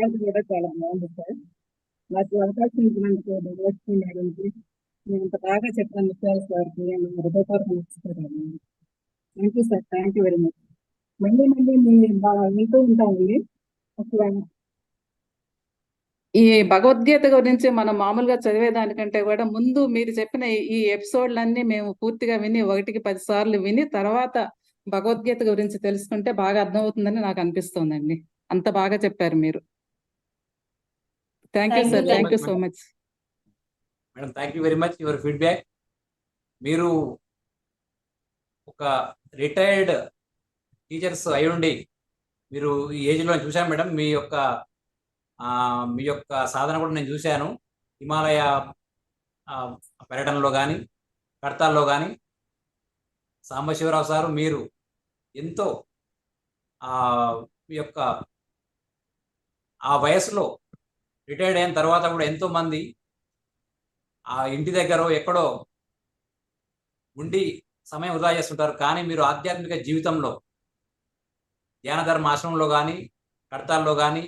[SPEAKER 4] అది కూడా చాలా బాగుంది సార్. నాకు ఈ అవకాశం ఇచ్చినందుకు భగవద్గీత మేడంకి, నేను ఇంత బాగా చెప్పిన విషయాలు సార్కి నేను హృదయపూర్వక నమస్కారాలు. Thank you sir, thank you very much. మళ్ళీ మళ్ళీ వింటూ ఉంటామండి. అసలు ఈ భగవద్గీత గురించి మనం మామూలుగా చదివేదానికంటే కూడా ముందు మీరు చెప్పిన ఈ ఎపిసోడ్లన్నీ మేము పూర్తిగా విని 1కి 10 సార్లు విని తర్వాత భగవద్గీత గురించి తెలుసుకుంటే బాగా అర్థమవుతుందని నాకు అనిపిస్తోందండి. అంత బాగా చెప్పారు మీరు. Thank you
[SPEAKER 1] Thank you,
[SPEAKER 4] sir,
[SPEAKER 1] thank
[SPEAKER 4] thank you so much.
[SPEAKER 2] Madam thank you very much your feedback. మీరు ఒక రిటైర్డ్ టీచర్స్ అయ్యుండి మీరు ఈ ఏజ్లో చూశాను మేడం. మీ యొక్క సాధన కూడా నేను చూశాను. హిమాలయ పర్యటనలో కానీ కడతాల్లో కానీ సాంబశివరావు సారు మీరు ఎంతో మీ యొక్క ఆ వయసులో రిటైర్డ్ అయిన తర్వాత కూడా ఎంతో మంది ఆ ఇంటి దగ్గర ఎక్కడో ఉండి సమయం వృధా చేస్తుంటారు. కానీ మీరు ఆధ్యాత్మిక జీవితంలో ధ్యాన ధర్మ ఆశ్రమంలో కానీ కడతాల్లో కానీ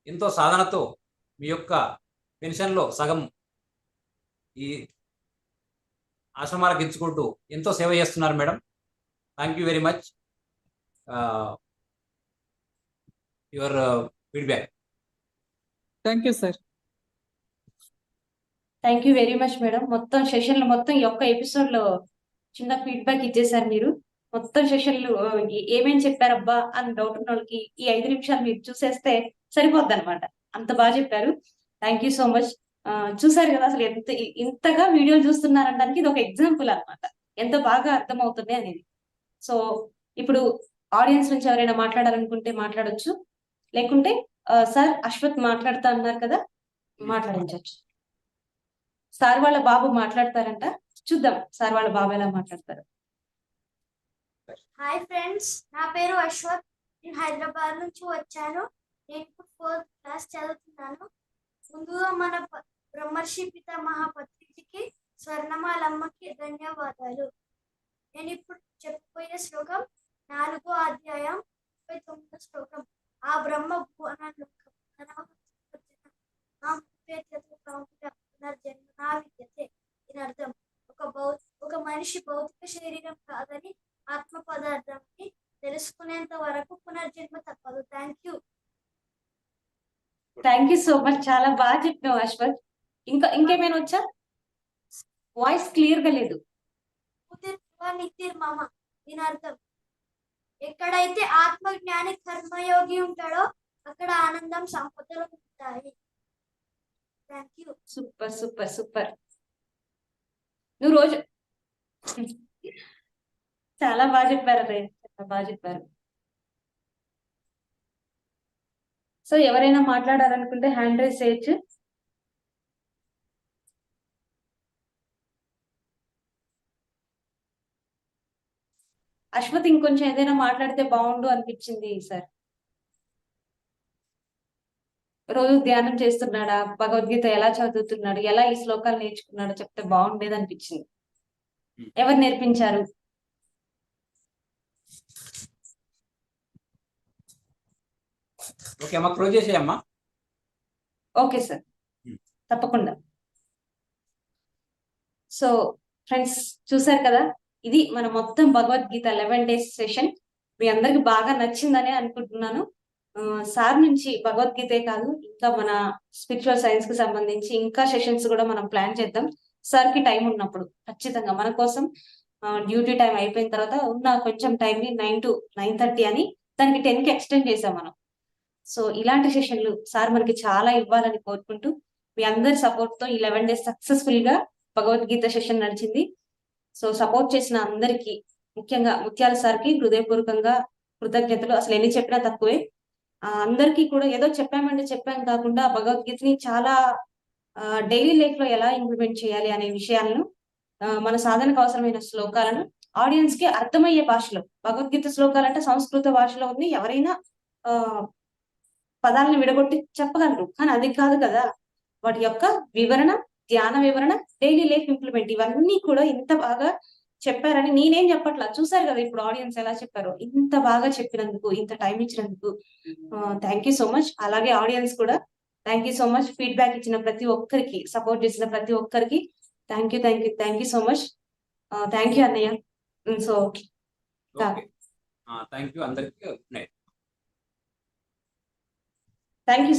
[SPEAKER 2] ఎంతో సాధనతో మీ యొక్క పెన్షన్లో సగం ఈ ఆశ్రమాలకు ఇచ్చుకుంటూ ఎంతో సేవ చేస్తున్నారు madam. Thank you very much your feedback.
[SPEAKER 4] Thank you sir.
[SPEAKER 1] Thank you very much madam. మొత్తం సెషన్లు మొత్తం ఈ ఒక్క ఎపిసోడ్ లో చిన్న ఫీడ్బ్యాక్ ఇచ్చేసారు మీరు. మొత్తం సెషన్లు ఏమేం చెప్పారబ్బా అని డౌట్ ఉన్న వాళ్ళకి ఈ 5 నిమిషాలు మీరు చూసేస్తే సరిపోద్ది అనమాట. అంత బాగా చెప్పారు. Thank you so much. చూసారు కదా అసలు ఇంతగా వీడియోలు చూస్తున్నారనడానికి ఇది ఒక ఎగ్జాంపుల్ అనమాట. ఎంత బాగా అర్థమవుతుంది అనేది. సో ఇప్పుడు ఆడియన్స్ నుంచి ఎవరైనా మాట్లాడాలనుకుంటే మాట్లాడొచ్చు, లేకుంటే సార్ అశ్వత్ మాట్లాడుతా అన్నారు కదా, మాట్లాడించవచ్చు. సార్ వాళ్ళ బాబు మాట్లాడతారంట, చూద్దాం సార్ వాళ్ళ బాబు ఎలా మాట్లాడతారు.
[SPEAKER 5] హాయ్ ఫ్రెండ్స్, నా పేరు అశ్వత్. నేను హైదరాబాద్ నుంచి వచ్చాను. నేను 4th క్లాస్ చదువుతున్నాను. ముందుగా మన బ్రహ్మర్షి పితామహ పత్రికకి స్వర్ణమాలమ్మకి ధన్యవాదాలు. నేను ఇప్పుడు చెప్పబోయే శ్లోకం 4వ అధ్యాయం 39వ శ్లోకం. ఆ బ్రహ్మ భువనాలు పునర్జన్మ విద్యతే. దీని అర్థం ఒక మనిషి భౌతిక శరీరం కాదని ఆత్మ పదార్థాన్ని తెలుసుకునేంత వరకు పునర్జన్మ తప్పదు. Thank you.
[SPEAKER 1] Thank you so much. చాలా బాగా చెప్పావు అశ్వత్. ఇంకేమైనా వచ్చా? వాయిస్ క్లియర్ గా లేదు.
[SPEAKER 5] మామ. దీని అర్థం ఎక్కడైతే ఆత్మ జ్ఞాని కర్మయోగి ఉంటాడో అక్కడ ఆనందం సంపదలు ఉంటాయి. Thank you.
[SPEAKER 1] Super super super. నువ్వు రోజు చాలా బాగా చెప్పారు అదే, చాలా బాగా చెప్పారు. సో ఎవరైనా మాట్లాడాలనుకుంటే హ్యాండ్ రైజ్ చేయొచ్చు. అశ్వత్ ఇంకొంచెం ఏదైనా మాట్లాడితే బాగుండు అనిపించింది సార్. రోజు ధ్యానం చేస్తున్నాడా, భగవద్గీత ఎలా చదువుతున్నాడు, ఎలా ఈ శ్లోకాలు నేర్చుకున్నాడో చెప్తే బాగుండేది అనిపించింది. ఎవరు నేర్పించారు?
[SPEAKER 2] ఓకే అమ్మా, క్లోజ్ చేసేయమ్మా.
[SPEAKER 1] ఓకే సార్, తప్పకుండా. సో ఫ్రెండ్స్ చూసారు కదా, ఇది మన మొత్తం భగవద్గీత 11 days సెషన్. మీ అందరికి బాగా నచ్చిందని అనుకుంటున్నాను. సార్ నుంచి భగవద్గీతే కాదు, ఇంకా మన స్పిరిచువల్ సైన్స్ కి సంబంధించి ఇంకా సెషన్స్ కూడా మనం ప్లాన్ చేద్దాం. సార్ కి టైం ఉన్నప్పుడు ఖచ్చితంగా మన కోసం డ్యూటీ టైం అయిపోయిన తర్వాత ఉన్న కొంచెం టైం ని 9 to 9:30 అని దానికి 10కి ఎక్స్టెండ్ చేసాం మనం. సో ఇలాంటి సెషన్లు సార్ మనకి చాలా ఇవ్వాలని కోరుకుంటూ, మీ అందరి సపోర్ట్ తో ఈ 11 days సక్సెస్ఫుల్ గా భగవద్గీత సెషన్ నడిచింది. సో సపోర్ట్ చేసిన అందరికి, ముఖ్యంగా ముత్యాల సార్కి హృదయపూర్వకంగా కృతజ్ఞతలు. అసలు ఎన్ని చెప్పినా తక్కువే. అందరికీ కూడా ఏదో చెప్పాం కాకుండా భగవద్గీతని చాలా డైలీ లైఫ్ లో ఎలా ఇంప్లిమెంట్ చేయాలి అనే విషయాలను, మన సాధనకు అవసరమైన శ్లోకాలను ఆడియన్స్ కి అర్థమయ్యే భాషలో. భగవద్గీత శ్లోకాలు అంటే సంస్కృత భాషలో ఉంది, ఎవరైనా ఆ పదాలను విడగొట్టి చెప్పగలరు, కానీ అది కాదు కదా. వాటి యొక్క వివరణ, ధ్యాన వివరణ, డైలీ లైఫ్ ఇంప్లిమెంట్, ఇవన్నీ కూడా ఇంత బాగా చెప్పారని నేనేం చెప్పట్లా, చూసారు కదా ఇప్పుడు ఆడియన్స్ ఎలా చెప్పారో. ఇంత బాగా చెప్పినందుకు, ఇంత టైం ఇచ్చినందుకు థ్యాంక్ యూ సో మచ్. అలాగే ఆడియన్స్ కూడా thank you so much. Feedback ఇచ్చిన ప్రతి ఒక్కరికి, సపోర్ట్ చేసిన ప్రతి ఒక్కరికి thank you so much. Thank you అన్నయ్య. సో
[SPEAKER 2] ఓకే, థ్యాంక్ యూ అందరికీ. Good night.
[SPEAKER 1] Thank you